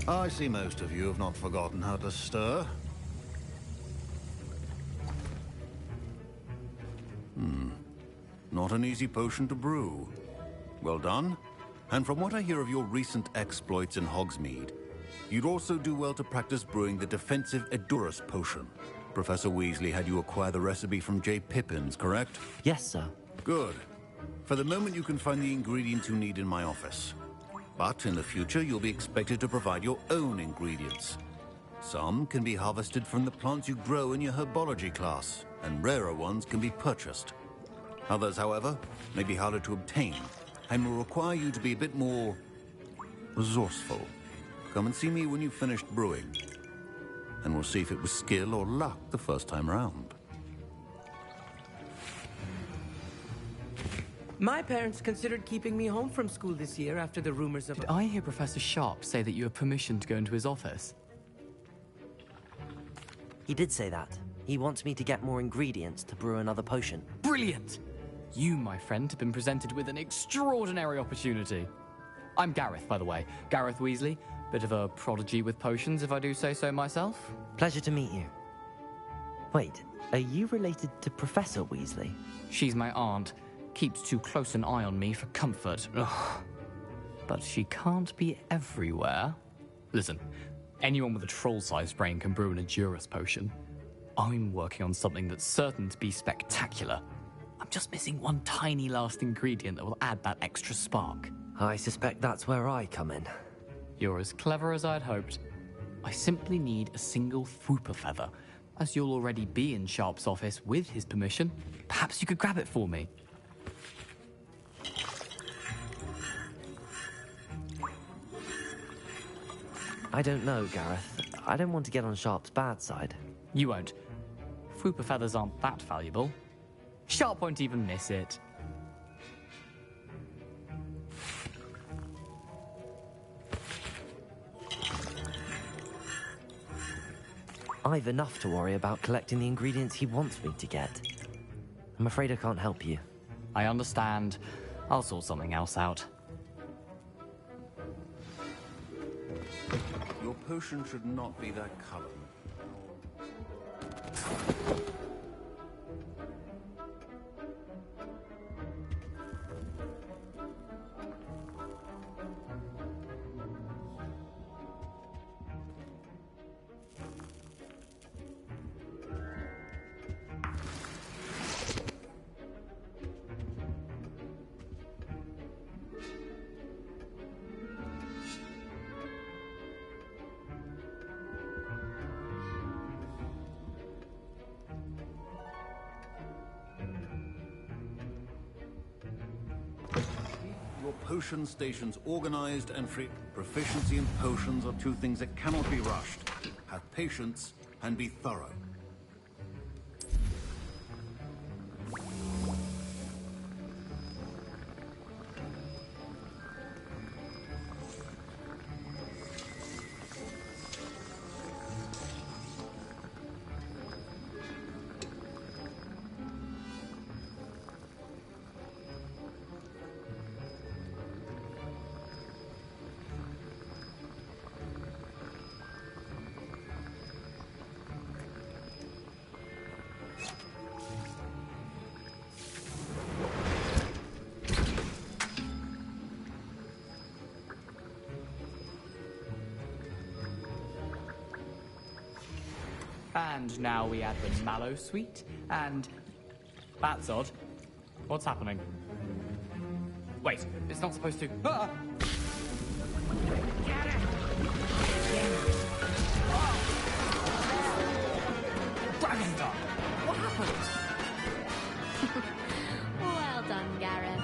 I see most of you have not forgotten how to stir. Not an easy potion to brew. Well done. And from what I hear of your recent exploits in Hogsmeade, you'd also do well to practice brewing the defensive Edurus potion. Professor Weasley had you acquire the recipe from J. Pippins, correct? Yes, sir. Good. For the moment, you can find the ingredients you need in my office. But in the future, you'll be expected to provide your own ingredients. Some can be harvested from the plants you grow in your herbology class, and rarer ones can be purchased. Others, however, may be harder to obtain, and will require you to be a bit more resourceful. Come and see me when you've finished brewing, and we'll see if it was skill or luck the first time round. My parents considered keeping me home from school this year after the rumors of... Did I hear Professor Sharp say that you have permission to go into his office? He did say that. He wants me to get more ingredients to brew another potion. Brilliant! You, my friend, have been presented with an extraordinary opportunity. I'm Gareth, by the way. Gareth Weasley. Bit of a prodigy with potions, if I do say so myself. Pleasure to meet you. Wait, are you related to Professor Weasley? She's my aunt. Keeps too close an eye on me for comfort. Ugh. But she can't be everywhere. Listen, anyone with a troll-sized brain can brew an Edurus potion. I'm working on something that's certain to be spectacular. I'm just missing one tiny last ingredient that will add that extra spark. I suspect that's where I come in. You're as clever as I'd hoped. I simply need a single Fwooper feather. As you'll already be in Sharp's office with his permission, perhaps you could grab it for me. I don't know, Gareth. I don't want to get on Sharp's bad side. You won't. Fwooper feathers aren't that valuable. Sharp won't even miss it. I've enough to worry about collecting the ingredients he wants me to get. I'm afraid I can't help you. I understand. I'll sort something else out. Your potion should not be that color. Potion stations organized and free. Proficiency in potions are two things that cannot be rushed. Have patience and be thorough. And now we add the mallow sweet, and... That's odd. What's happening? Wait, it's not supposed to... Ah! Get it! Dragon Dog! What happened? Well done, Gareth.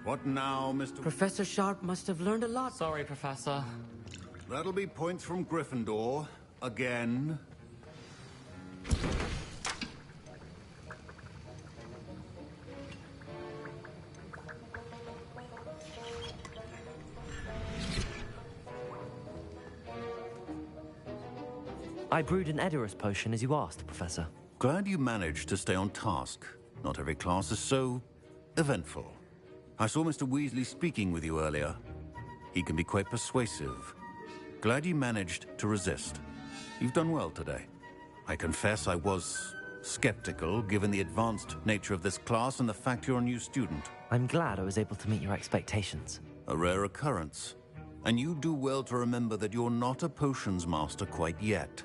What now, Mr. Professor Sharp must have learned a lot. Sorry, Professor. That'll be points from Gryffindor. Again. I brewed an Edorus potion as you asked, Professor. Glad you managed to stay on task. Not every class is so eventful. I saw Mr. Weasley speaking with you earlier. He can be quite persuasive. Glad you managed to resist. You've done well today. I confess I was skeptical, given the advanced nature of this class and the fact you're a new student. I'm glad I was able to meet your expectations. A rare occurrence. And you do well to remember that you're not a potions master quite yet.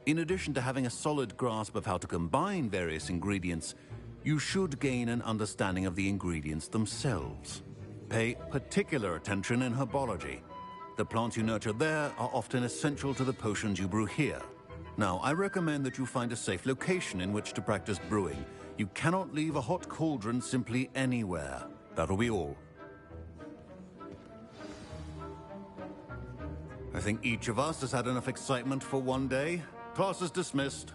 In addition to having a solid grasp of how to combine various ingredients, you should gain an understanding of the ingredients themselves. Pay particular attention in herbology. The plants you nurture there are often essential to the potions you brew here. Now, I recommend that you find a safe location in which to practice brewing. You cannot leave a hot cauldron simply anywhere. That'll be all. I think each of us has had enough excitement for one day. Class is dismissed.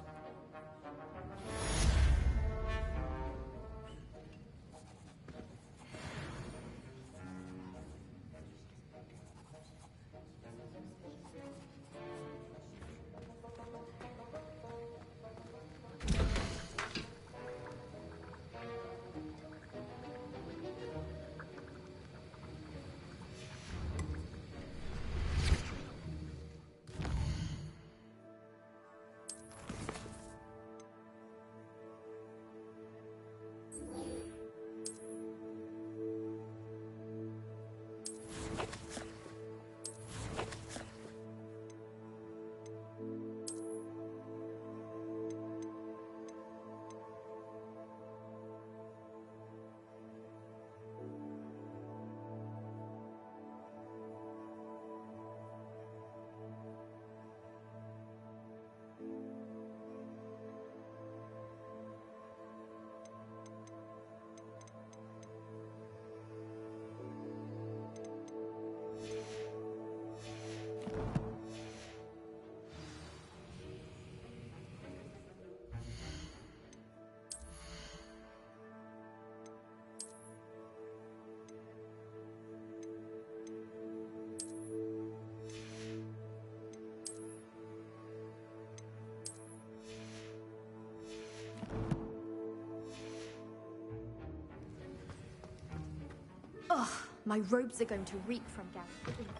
My robes are going to reek from Gareth's inspiration.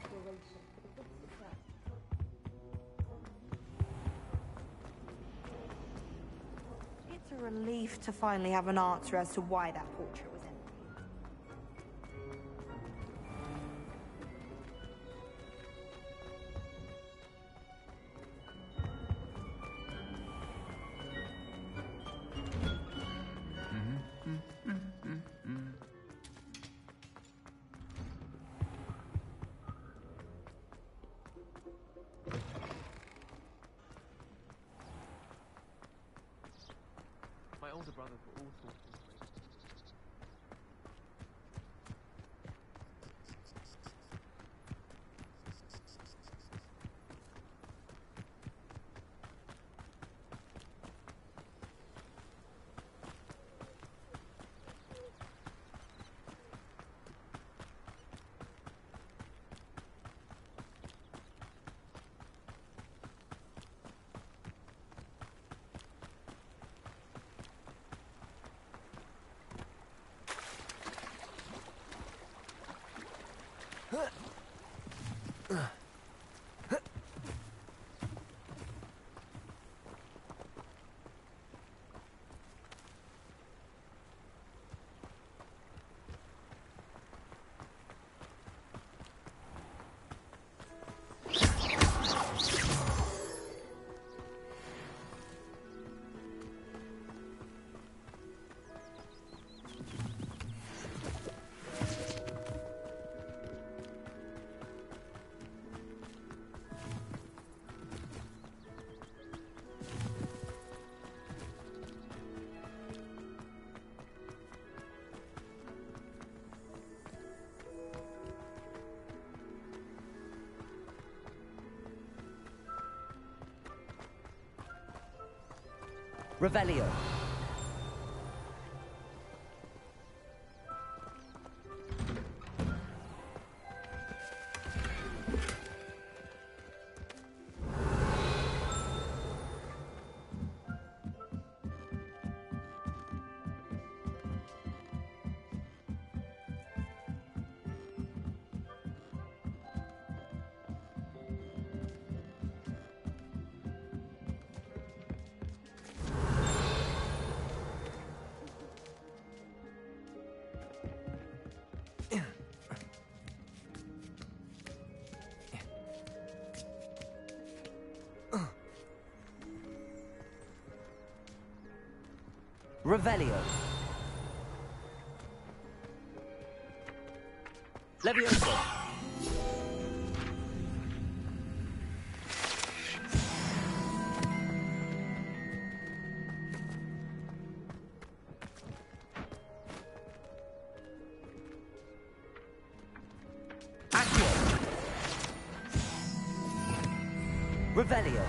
It's a relief to finally have an answer as to why that portrait was empty. My older brothers were all sorts of crazy. Revelio. Revelio. Levioso. Accio. Revelio.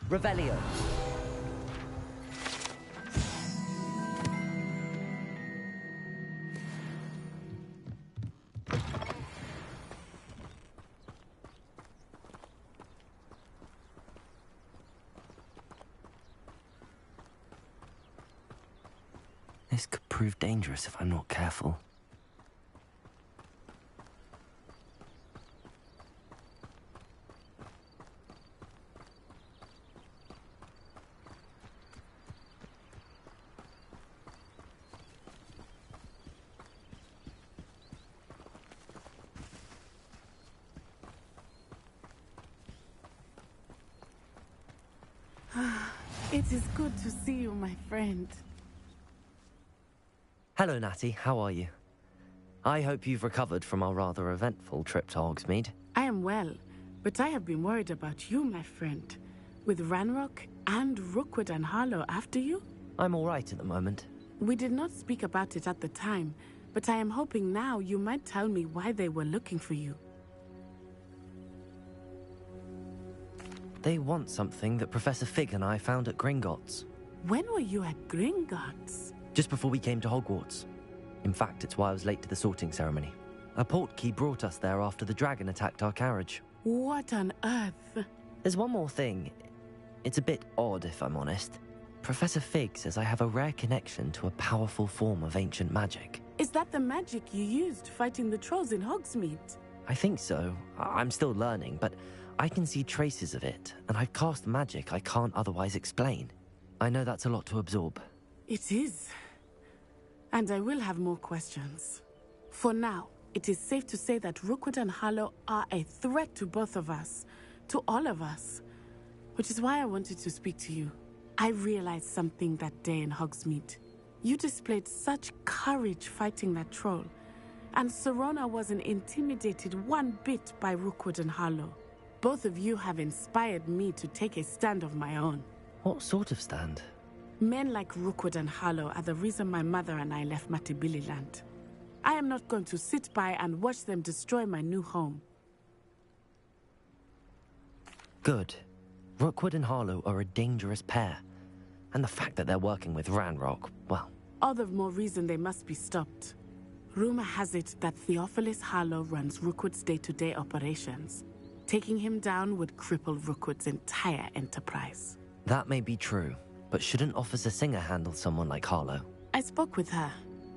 Revelio. This could prove dangerous if I'm not careful. It is good to see you, my friend. Hello, Natty. How are you? I hope you've recovered from our rather eventful trip to Hogsmeade. I am well, but I have been worried about you, my friend. With Ranrock and Rookwood and Harlow after you? I'm all right at the moment. We did not speak about it at the time, but I am hoping now you might tell me why they were looking for you. They want something that Professor Fig and I found at Gringotts. When were you at Gringotts? Just before we came to Hogwarts. In fact, it's why I was late to the sorting ceremony. A portkey brought us there after the dragon attacked our carriage. What on earth? There's one more thing. It's a bit odd, if I'm honest. Professor Fig says I have a rare connection to a powerful form of ancient magic. Is that the magic you used fighting the trolls in Hogsmeade? I think so. I'm still learning, but I can see traces of it, and I've cast magic I can't otherwise explain. I know that's a lot to absorb. It is. And I will have more questions. For now, it is safe to say that Rookwood and Harlow are a threat to both of us, to all of us. Which is why I wanted to speak to you. I realized something that day in Hogsmeade. You displayed such courage fighting that troll, and Serona wasn't intimidated one bit by Rookwood and Harlow. Both of you have inspired me to take a stand of my own. What sort of stand? Men like Rookwood and Harlow are the reason my mother and I left Matibili land. I am not going to sit by and watch them destroy my new home. Good. Rookwood and Harlow are a dangerous pair. And the fact that they're working with Ranrock, well... All the more reason they must be stopped. Rumor has it that Theophilus Harlow runs Rookwood's day-to-day operations. Taking him down would cripple Rookwood's entire enterprise. That may be true, but shouldn't Officer Singer handle someone like Harlow? I spoke with her.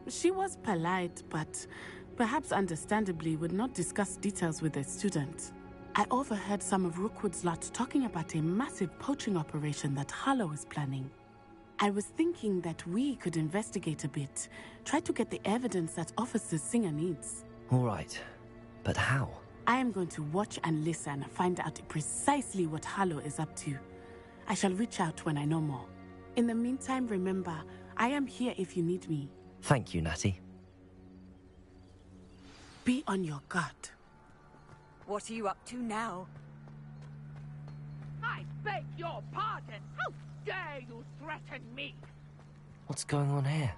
She was polite, but perhaps understandably would not discuss details with a student. I overheard some of Rookwood's lot talking about a massive poaching operation that Harlow is planning. I was thinking that we could investigate a bit, try to get the evidence that Officer Singer needs. All right, but how? I am going to watch and listen, find out precisely what Harlow is up to. I shall reach out when I know more. In the meantime, remember, I am here if you need me. Thank you, Natty. Be on your guard. What are you up to now? I beg your pardon! How dare you threaten me? What's going on here?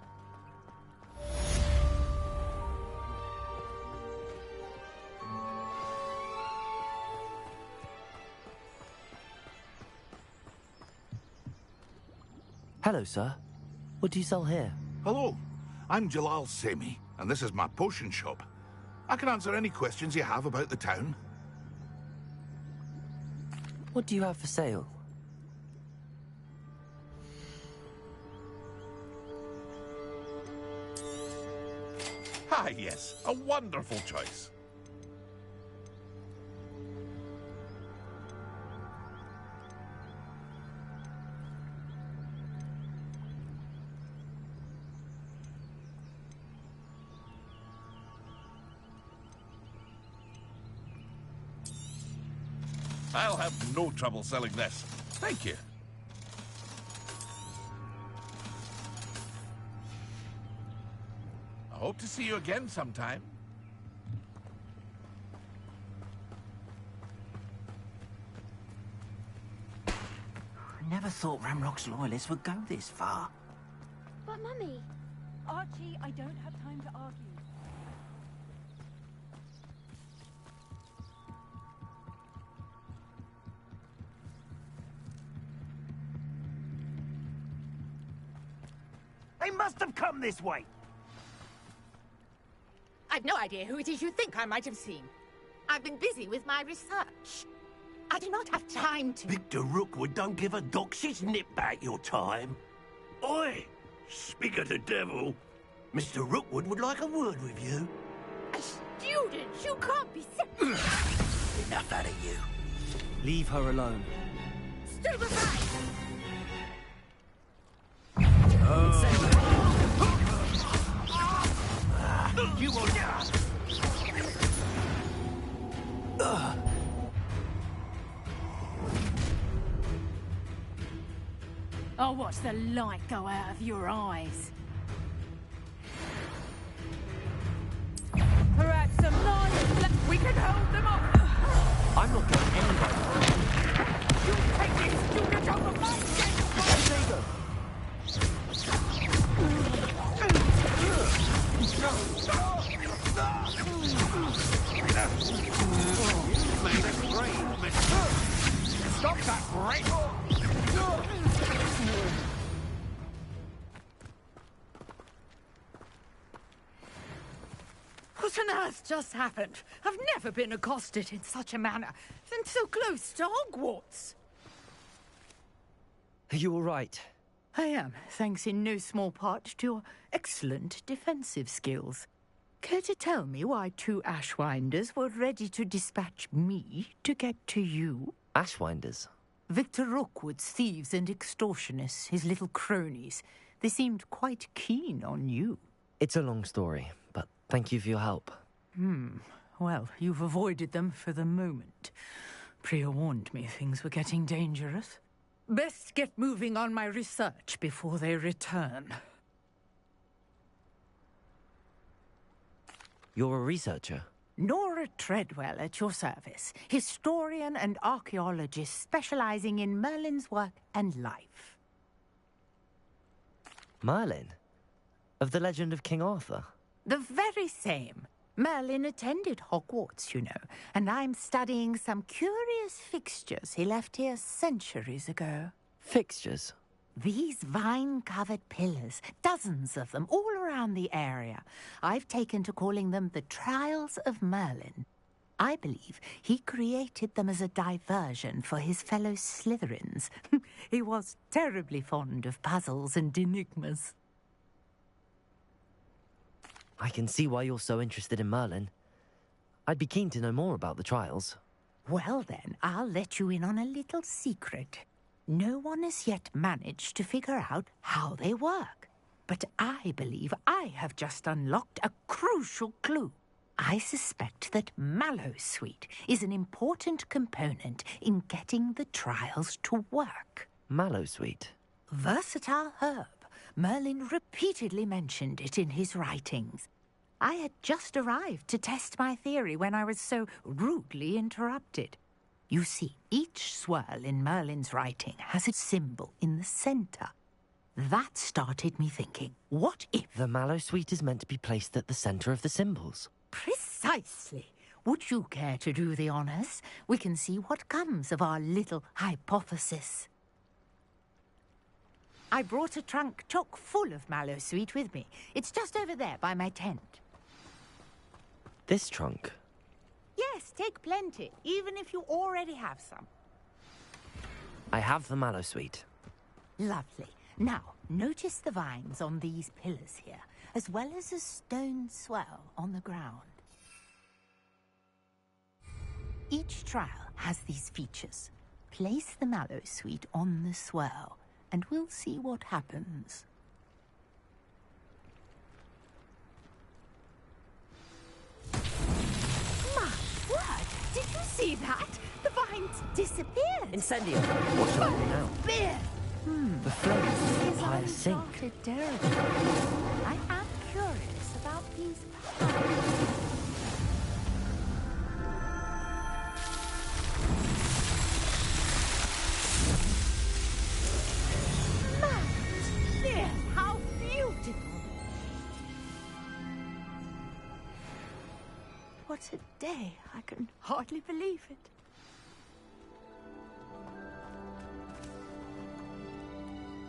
Hello, sir. What do you sell here? Hello, I'm Jalal Semi, and this is my potion shop. I can answer any questions you have about the town. What do you have for sale? Ah, yes, a wonderful choice. I'll have no trouble selling this. Thank you. I hope to see you again sometime. I never thought Ramrock's loyalists would go this far. But, Mummy... Archie, I don't have time to argue. They must have come this way. I've no idea who it is you think I might have seen. I've been busy with my research. I do not have time to... Victor Rookwood don't give a doxy's nip back your time. Oi! Speak of the devil. Mr. Rookwood would like a word with you. A student? You can't be... Enough out of you. Leave her alone. Stupefy! You will I'll watch the light go out of your eyes. Perhaps some nice... We can hold them off. I'm not going anywhere. You take this student over my dead. There you go. Stop that, great! What on earth just happened? I've never been accosted in such a manner, and so close to Hogwarts. Are you all right? I am, thanks in no small part to your excellent defensive skills. Care to tell me why two Ashwinders were ready to dispatch me to get to you? Ashwinders? Victor Rookwood's thieves and extortionists, his little cronies. They seemed quite keen on you. It's a long story, but thank you for your help. Well, you've avoided them for the moment. Priya warned me things were getting dangerous. Best get moving on my research before they return. You're a researcher? Nora Treadwell at your service, historian and archaeologist specializing in Merlin's work and life. Merlin? Of the legend of King Arthur? The very same. Merlin attended Hogwarts, you know, and I'm studying some curious fixtures he left here centuries ago. Fixtures? These vine-covered pillars, dozens of them, all around the area. I've taken to calling them the Trials of Merlin. I believe he created them as a diversion for his fellow Slytherins. He was terribly fond of puzzles and enigmas. I can see why you're so interested in Merlin. I'd be keen to know more about the trials. Well then, I'll let you in on a little secret. No one has yet managed to figure out how they work. But I believe I have just unlocked a crucial clue. I suspect that Mallowsweet is an important component in getting the trials to work. Mallowsweet? Versatile herb. Merlin repeatedly mentioned it in his writings. I had just arrived to test my theory when I was so rudely interrupted. You see, each swirl in Merlin's writing has a symbol in the center. That started me thinking, what if... The Mallowsweet is meant to be placed at the center of the symbols. Precisely. Would you care to do the honors? We can see what comes of our little hypothesis. I brought a trunk chock full of Mallowsweet with me. It's just over there by my tent. This trunk? Yes, take plenty, even if you already have some. I have the Mallowsweet. Lovely. Now, notice the vines on these pillars here, as well as a stone swell on the ground. Each trial has these features. Place the Mallowsweet on the swell, and we'll see what happens. My word! Did you see that? The vines disappeared! Incendio! What's happening now? There! The flames supply a sink. I am curious about these pipes. There! How beautiful! What a day! I can hardly believe it.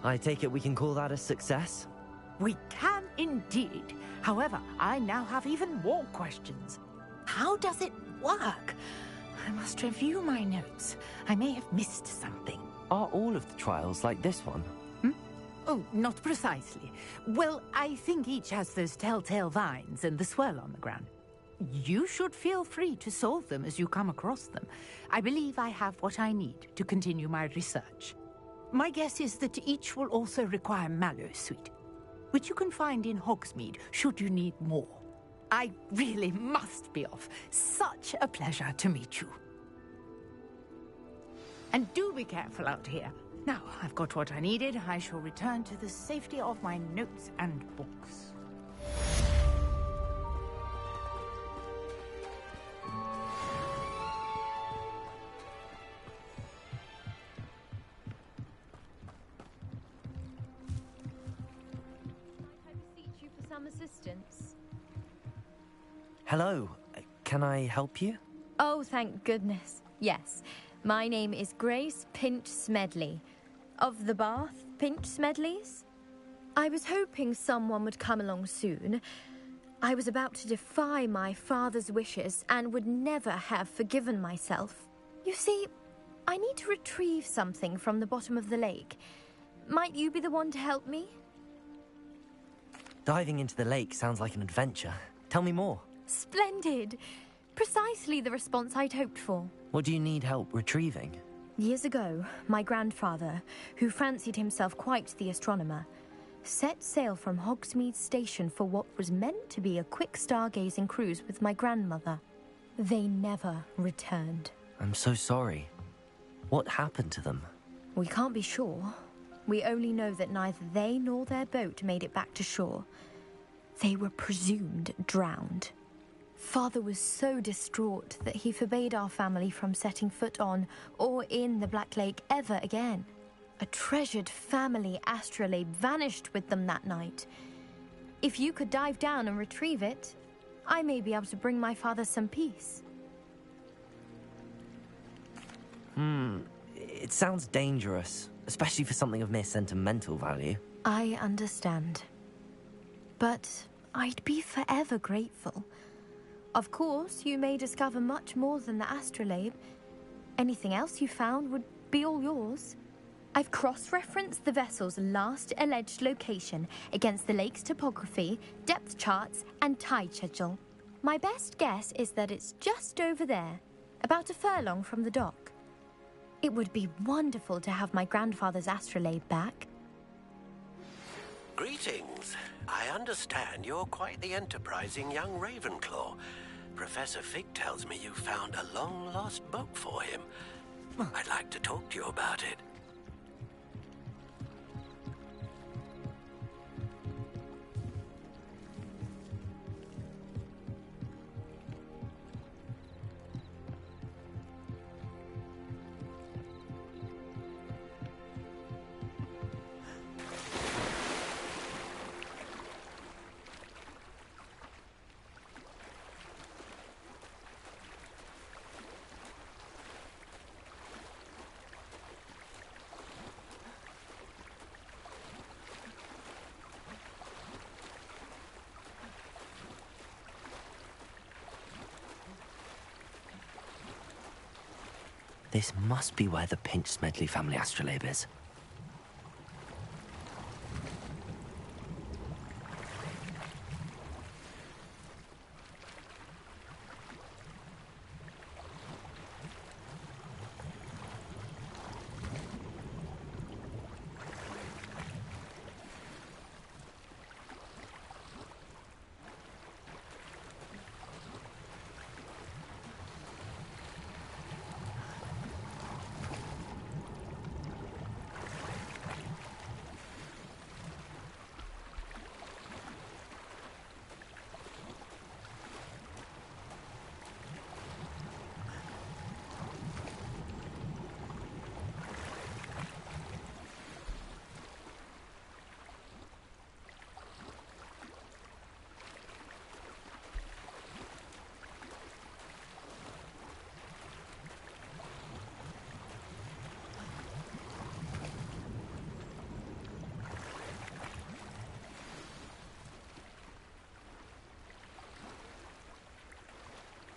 I take it we can call that a success? We can indeed. However, I now have even more questions. How does it work? I must review my notes. I may have missed something. Are all of the trials like this one? Oh, not precisely. Well, I think each has those telltale vines and the swirl on the ground. You should feel free to solve them as you come across them. I believe I have what I need to continue my research. My guess is that each will also require mallow sweet, which you can find in Hogsmeade should you need more. I really must be off. Such a pleasure to meet you. And do be careful out here. Now, I've got what I needed. I shall return to the safety of my notes and books. Some assistance. Hello. Can I help you? Oh, thank goodness. Yes. My name is Grace Pinch Smedley. Of the Bath Pinch Smedleys? I was hoping someone would come along soon. I was about to defy my father's wishes and would never have forgiven myself. You see, I need to retrieve something from the bottom of the lake. Might you be the one to help me? Diving into the lake sounds like an adventure. Tell me more. Splendid! Precisely the response I'd hoped for. What do you need help retrieving? Years ago, my grandfather, who fancied himself quite the astronomer, set sail from Hogsmeade Station for what was meant to be a quick stargazing cruise with my grandmother. They never returned. I'm so sorry. What happened to them? We can't be sure. We only know that neither they nor their boat made it back to shore. They were presumed drowned. Father was so distraught that he forbade our family from setting foot on or in the Black Lake ever again. A treasured family astrolabe vanished with them that night. If you could dive down and retrieve it, I may be able to bring my father some peace. It sounds dangerous, especially for something of mere sentimental value. I understand. But I'd be forever grateful. Of course, you may discover much more than the astrolabe. Anything else you found would be all yours. I've cross-referenced the vessel's last alleged location against the lake's topography, depth charts, and tide schedule. My best guess is that it's just over there, about a furlong from the dock. It would be wonderful to have my grandfather's astrolabe back. Greetings. I understand you're quite the enterprising young Ravenclaw. Professor Fig tells me you found a long-lost book for him. I'd like to talk to you about it. This must be where the Pinch Smedley family astrolabe is.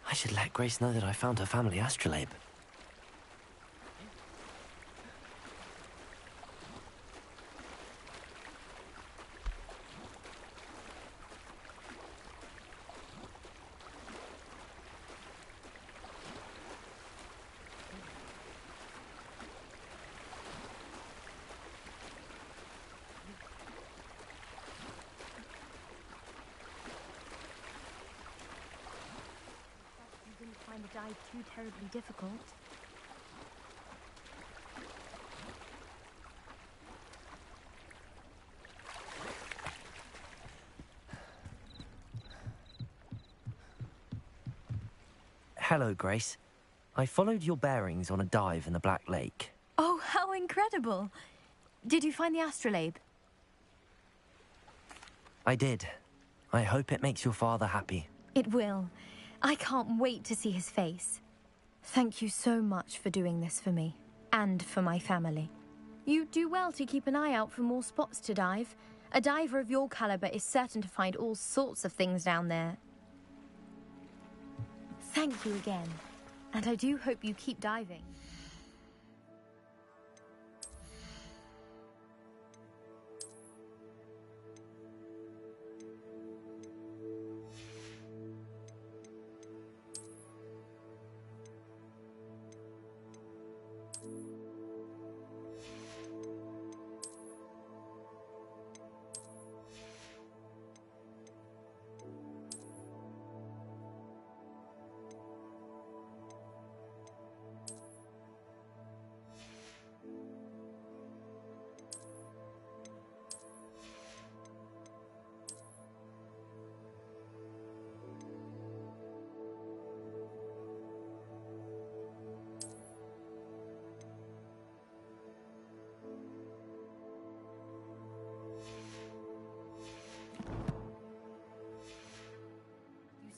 I should let Grace know that I found her family astrolabe. Find the dive too terribly difficult. Hello, Grace. I followed your bearings on a dive in the Black Lake. Oh, how incredible! Did you find the astrolabe? I did. I hope it makes your father happy. It will. I can't wait to see his face. Thank you so much for doing this for me, and for my family. You do well to keep an eye out for more spots to dive. A diver of your caliber is certain to find all sorts of things down there. Thank you again, and I do hope you keep diving.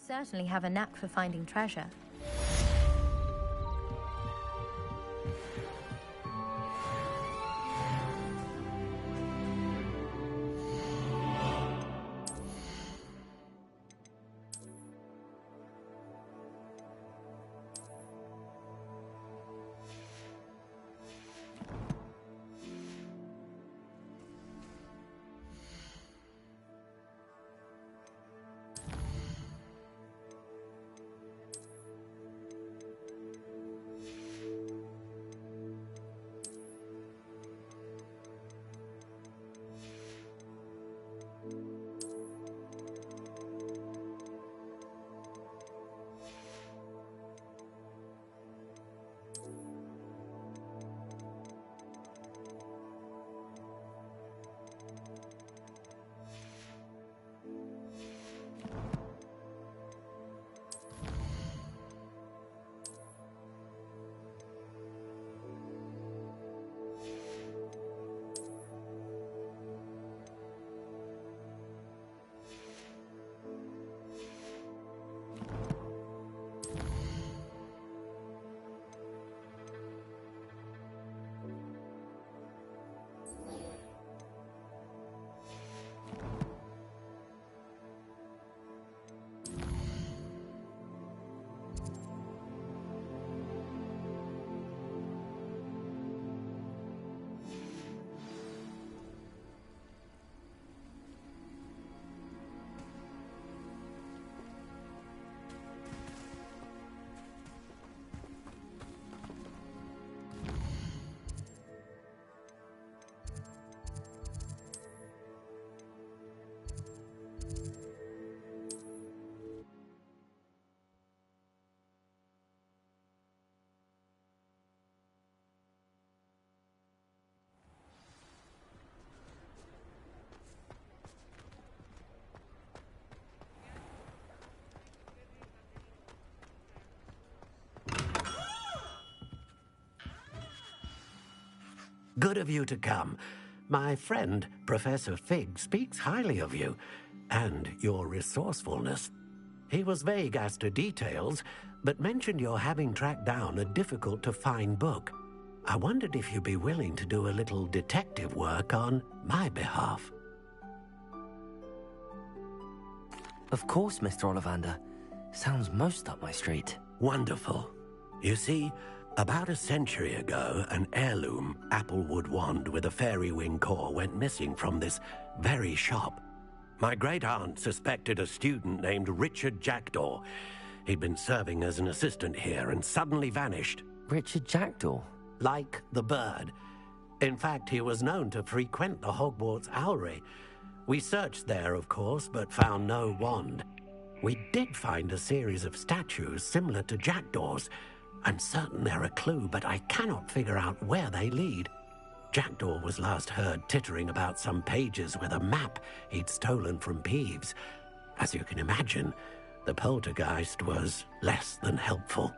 Certainly have a knack for finding treasure. Good of you to come. My friend, Professor Fig, speaks highly of you and your resourcefulness. He was vague as to details, but mentioned your having tracked down a difficult-to-find book. I wondered if you'd be willing to do a little detective work on my behalf. Of course, Mr. Ollivander. Sounds most up my street. Wonderful. You see, about a century ago, an heirloom applewood wand with a fairy wing core went missing from this very shop. My great-aunt suspected a student named Richard Jackdaw. He'd been serving as an assistant here and suddenly vanished. Richard Jackdaw? Like the bird. In fact, he was known to frequent the Hogwarts Owlery. We searched there, of course, but found no wand. We did find a series of statues similar to Jackdaw's. I'm certain they're a clue, but I cannot figure out where they lead. Jackdaw was last heard tittering about some pages with a map he'd stolen from Peeves. As you can imagine, the poltergeist was less than helpful.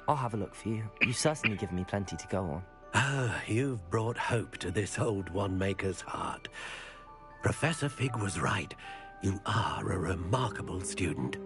I'll have a look for you. You've certainly given me plenty to go on. Ah, you've brought hope to this old one-maker's heart. Professor Fig was right. You are a remarkable student.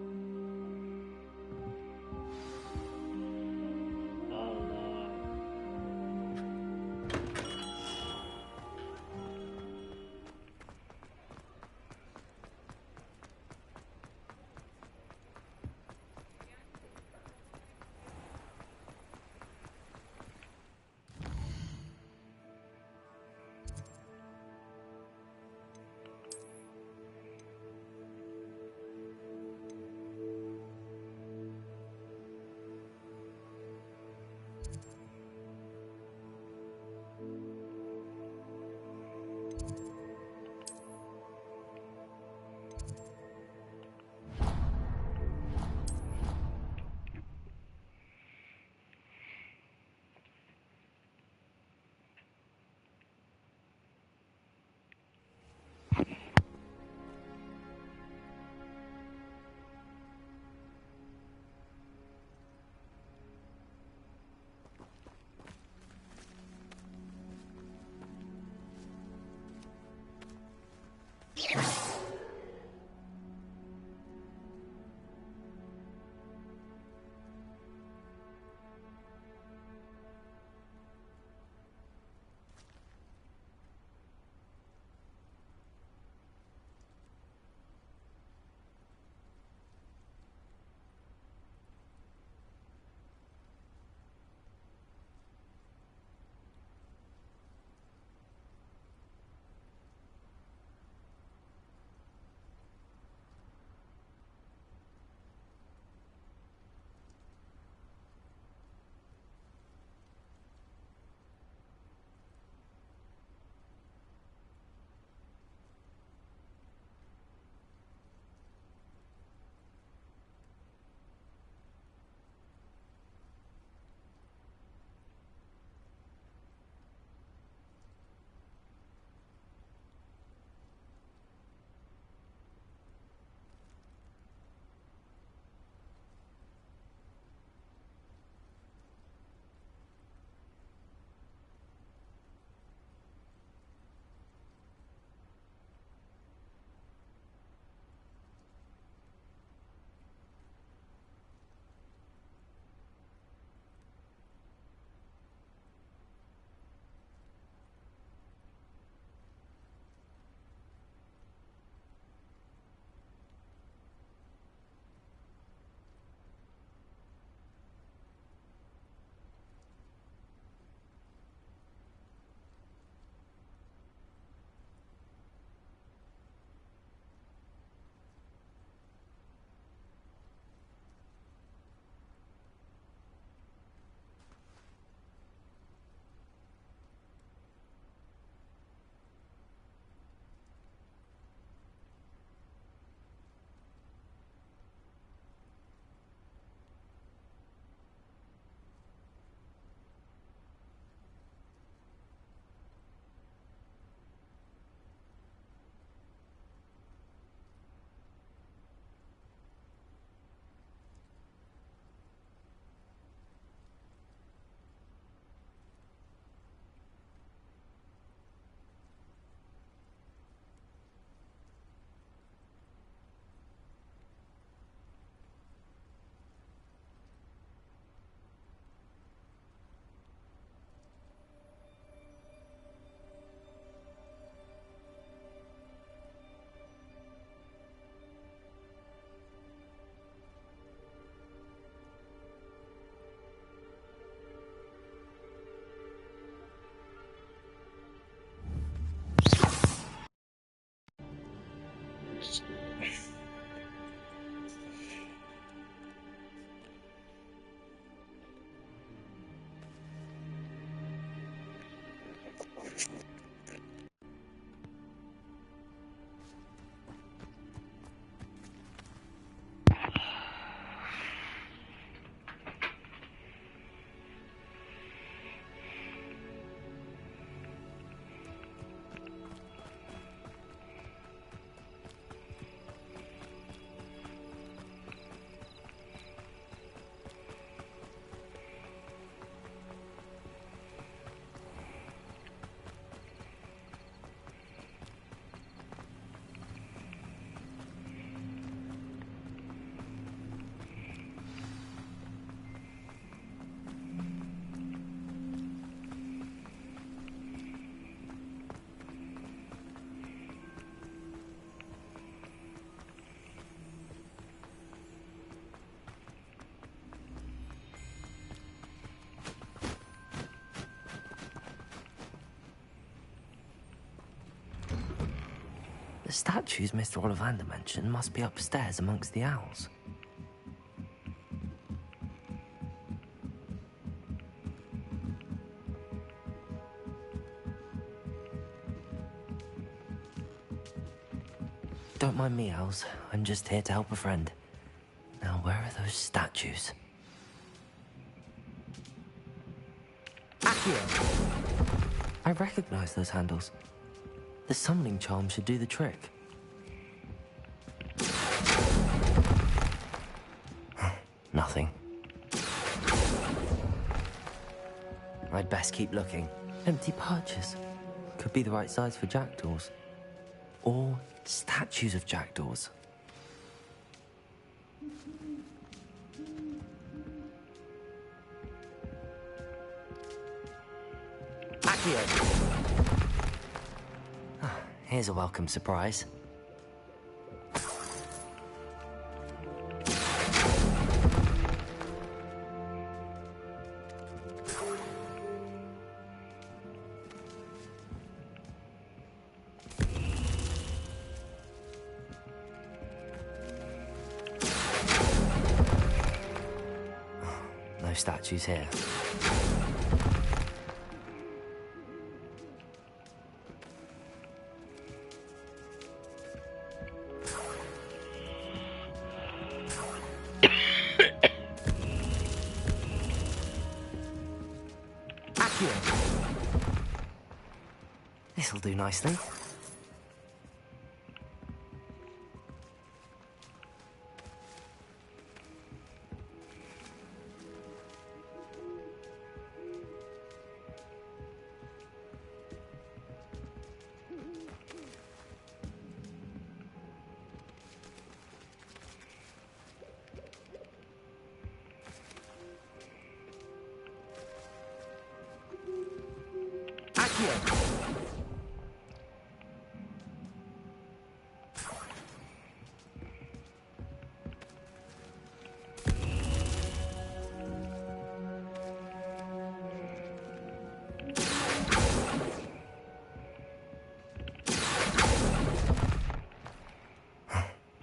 statues Mr. Ollivander mentioned must be upstairs amongst the owls. Don't mind me, owls. I'm just here to help a friend. Now, where are those statues? I recognize those handles. The summoning charm should do the trick. Nothing. I'd best keep looking. Empty perches. Could be the right size for jackdaws. Or statues of jackdaws. Here's a welcome surprise. No statues here. This'll do nicely.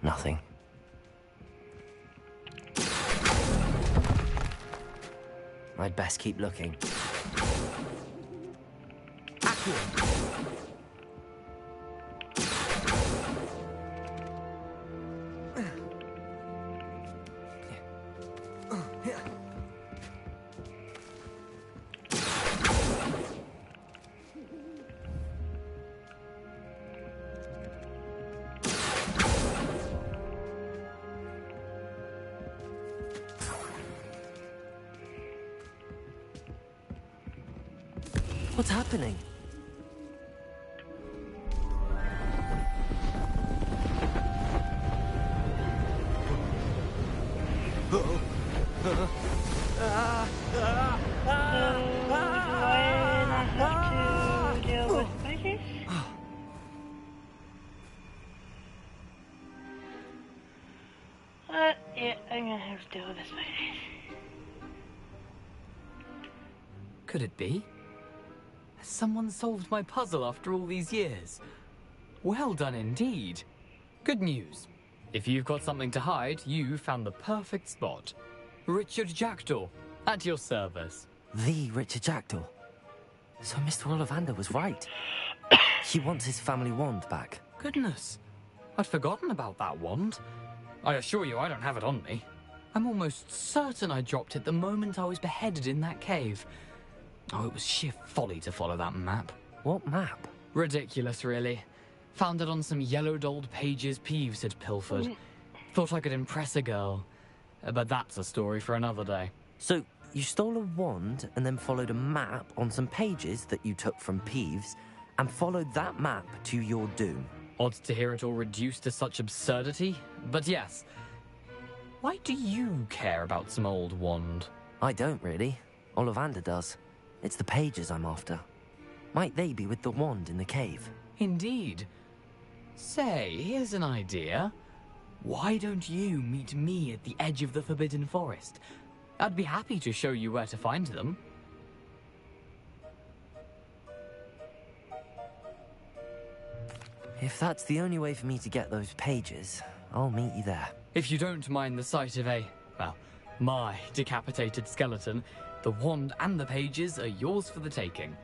Nothing. I'd best keep looking. What's happening? Yeah, I'm gonna have to deal with this spiders. Could it be? Has someone solved my puzzle after all these years? Well done indeed. Good news. If you've got something to hide, you found the perfect spot. Richard Jackdaw, at your service. The Richard Jackdaw. So Mr. Ollivander was right. He wants his family wand back. Goodness, I'd forgotten about that wand. I assure you I don't have it on me. I'm almost certain I dropped it the moment I was beheaded in that cave. Oh, it was sheer folly to follow that map. What map? Ridiculous, really. Found it on some yellowed old pages Peeves had pilfered. Thought I could impress a girl. But that's a story for another day. So, you stole a wand and then followed a map on some pages that you took from Peeves and followed that map to your doom. Odd to hear it all reduced to such absurdity, but yes. Why do you care about some old wand? I don't, really. Ollivander does. It's the pages I'm after. Might they be with the wand in the cave? Indeed. Say, here's an idea. Why don't you meet me at the edge of the Forbidden Forest? I'd be happy to show you where to find them. If that's the only way for me to get those pages, I'll meet you there. If you don't mind the sight of my decapitated skeleton, the wand and the pages are yours for the taking.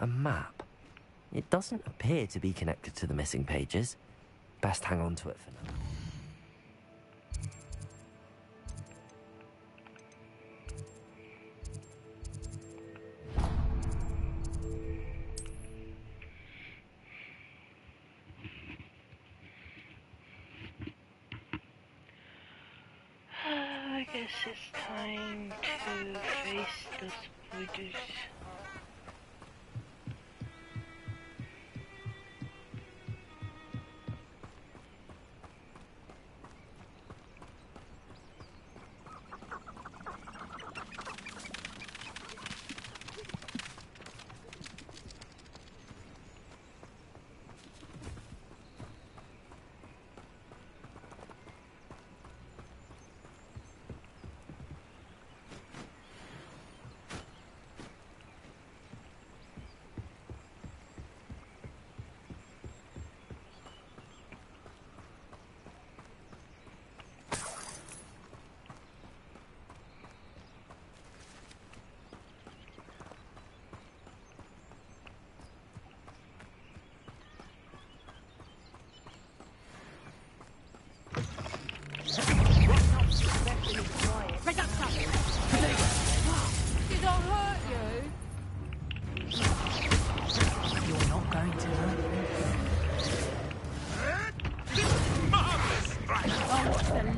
A map. It doesn't appear to be connected to the missing pages. Best hang on to it for now. I guess it's time to face the spoilers.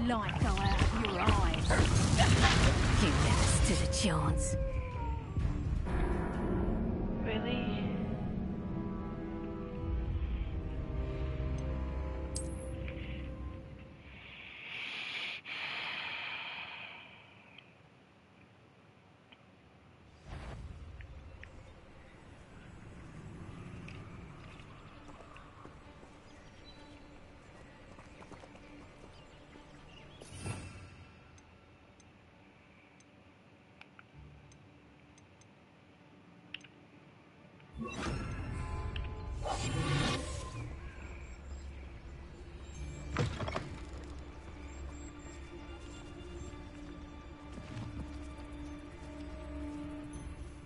light go out of your eyes. You never stood a chance. Really?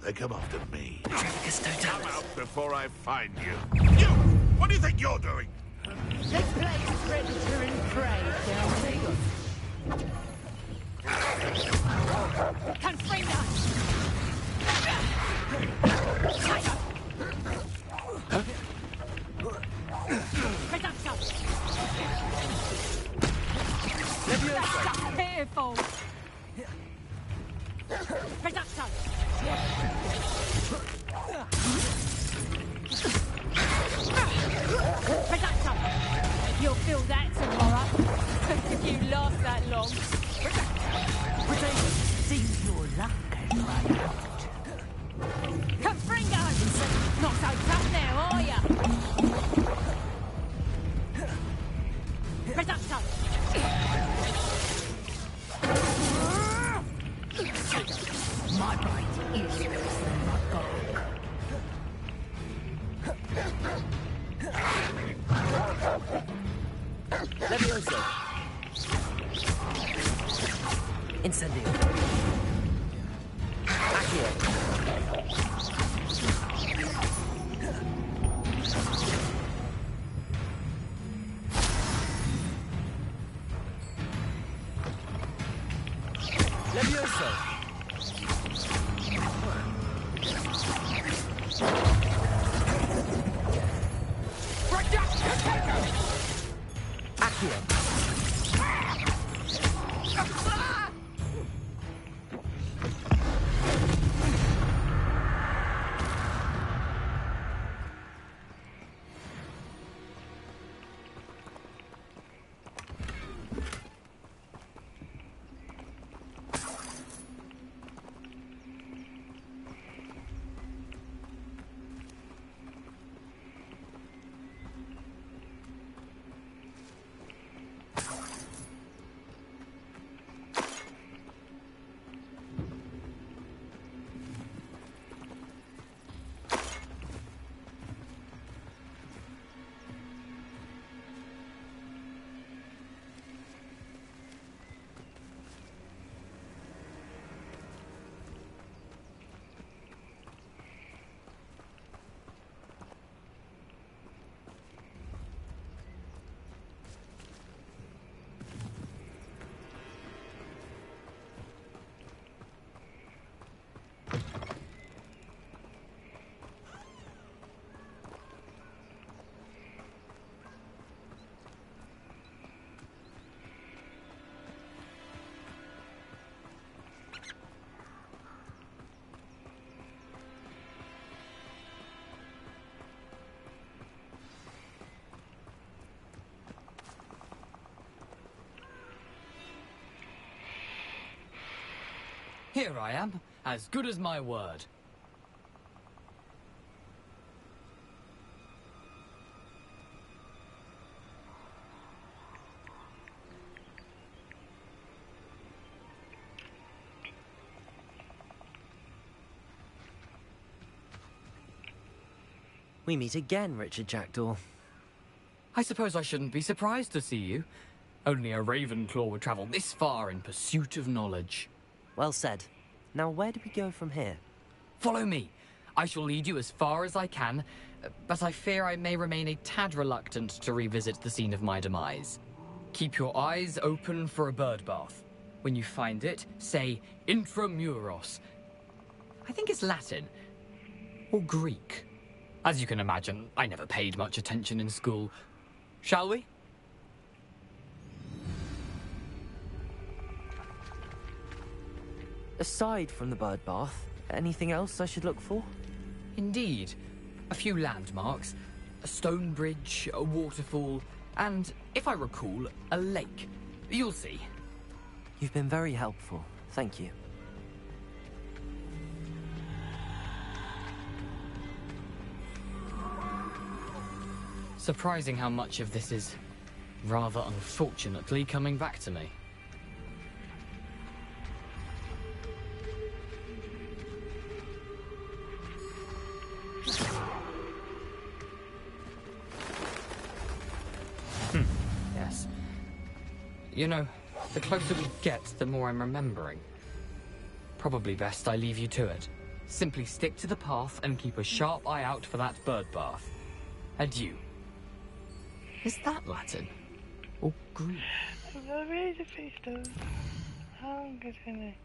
They come after me. Trevicus, Come out before I find you. You! What do you think you're doing? This place is predator and prey, Delphi. Confringo! Reducto! Careful! Reducto! Reducto! You'll feel that tomorrow, if you last that long. Seems your luck has run out. Confringo! Not so tough now, are ya? Reducto! My bite is worse than my bulk. Levioso. Incendio. Accio. Levioso. Accio. Here I am, as good as my word. We meet again, Richard Jackdaw. I suppose I shouldn't be surprised to see you. Only a Ravenclaw would travel this far in pursuit of knowledge. Well said. Now where do we go from here? Follow me. I shall lead you as far as I can, but I fear I may remain a tad reluctant to revisit the scene of my demise. Keep your eyes open for a bird bath. When you find it, say intramuros. I think it's Latin. Or Greek. As you can imagine, I never paid much attention in school. Shall we? Aside from the bird bath, anything else I should look for? Indeed. A few landmarks, a stone bridge, a waterfall, and, if I recall, a lake. You'll see. You've been very helpful. Thank you. Surprising how much of this is, rather unfortunately, coming back to me. Yes. You know, the closer we get, the more I'm remembering. Probably best I leave you to it. Simply stick to the path and keep a sharp eye out for that bird bath. Adieu. Is that Latin? Or Greek? I'm not ready to face those. I'm good tonight.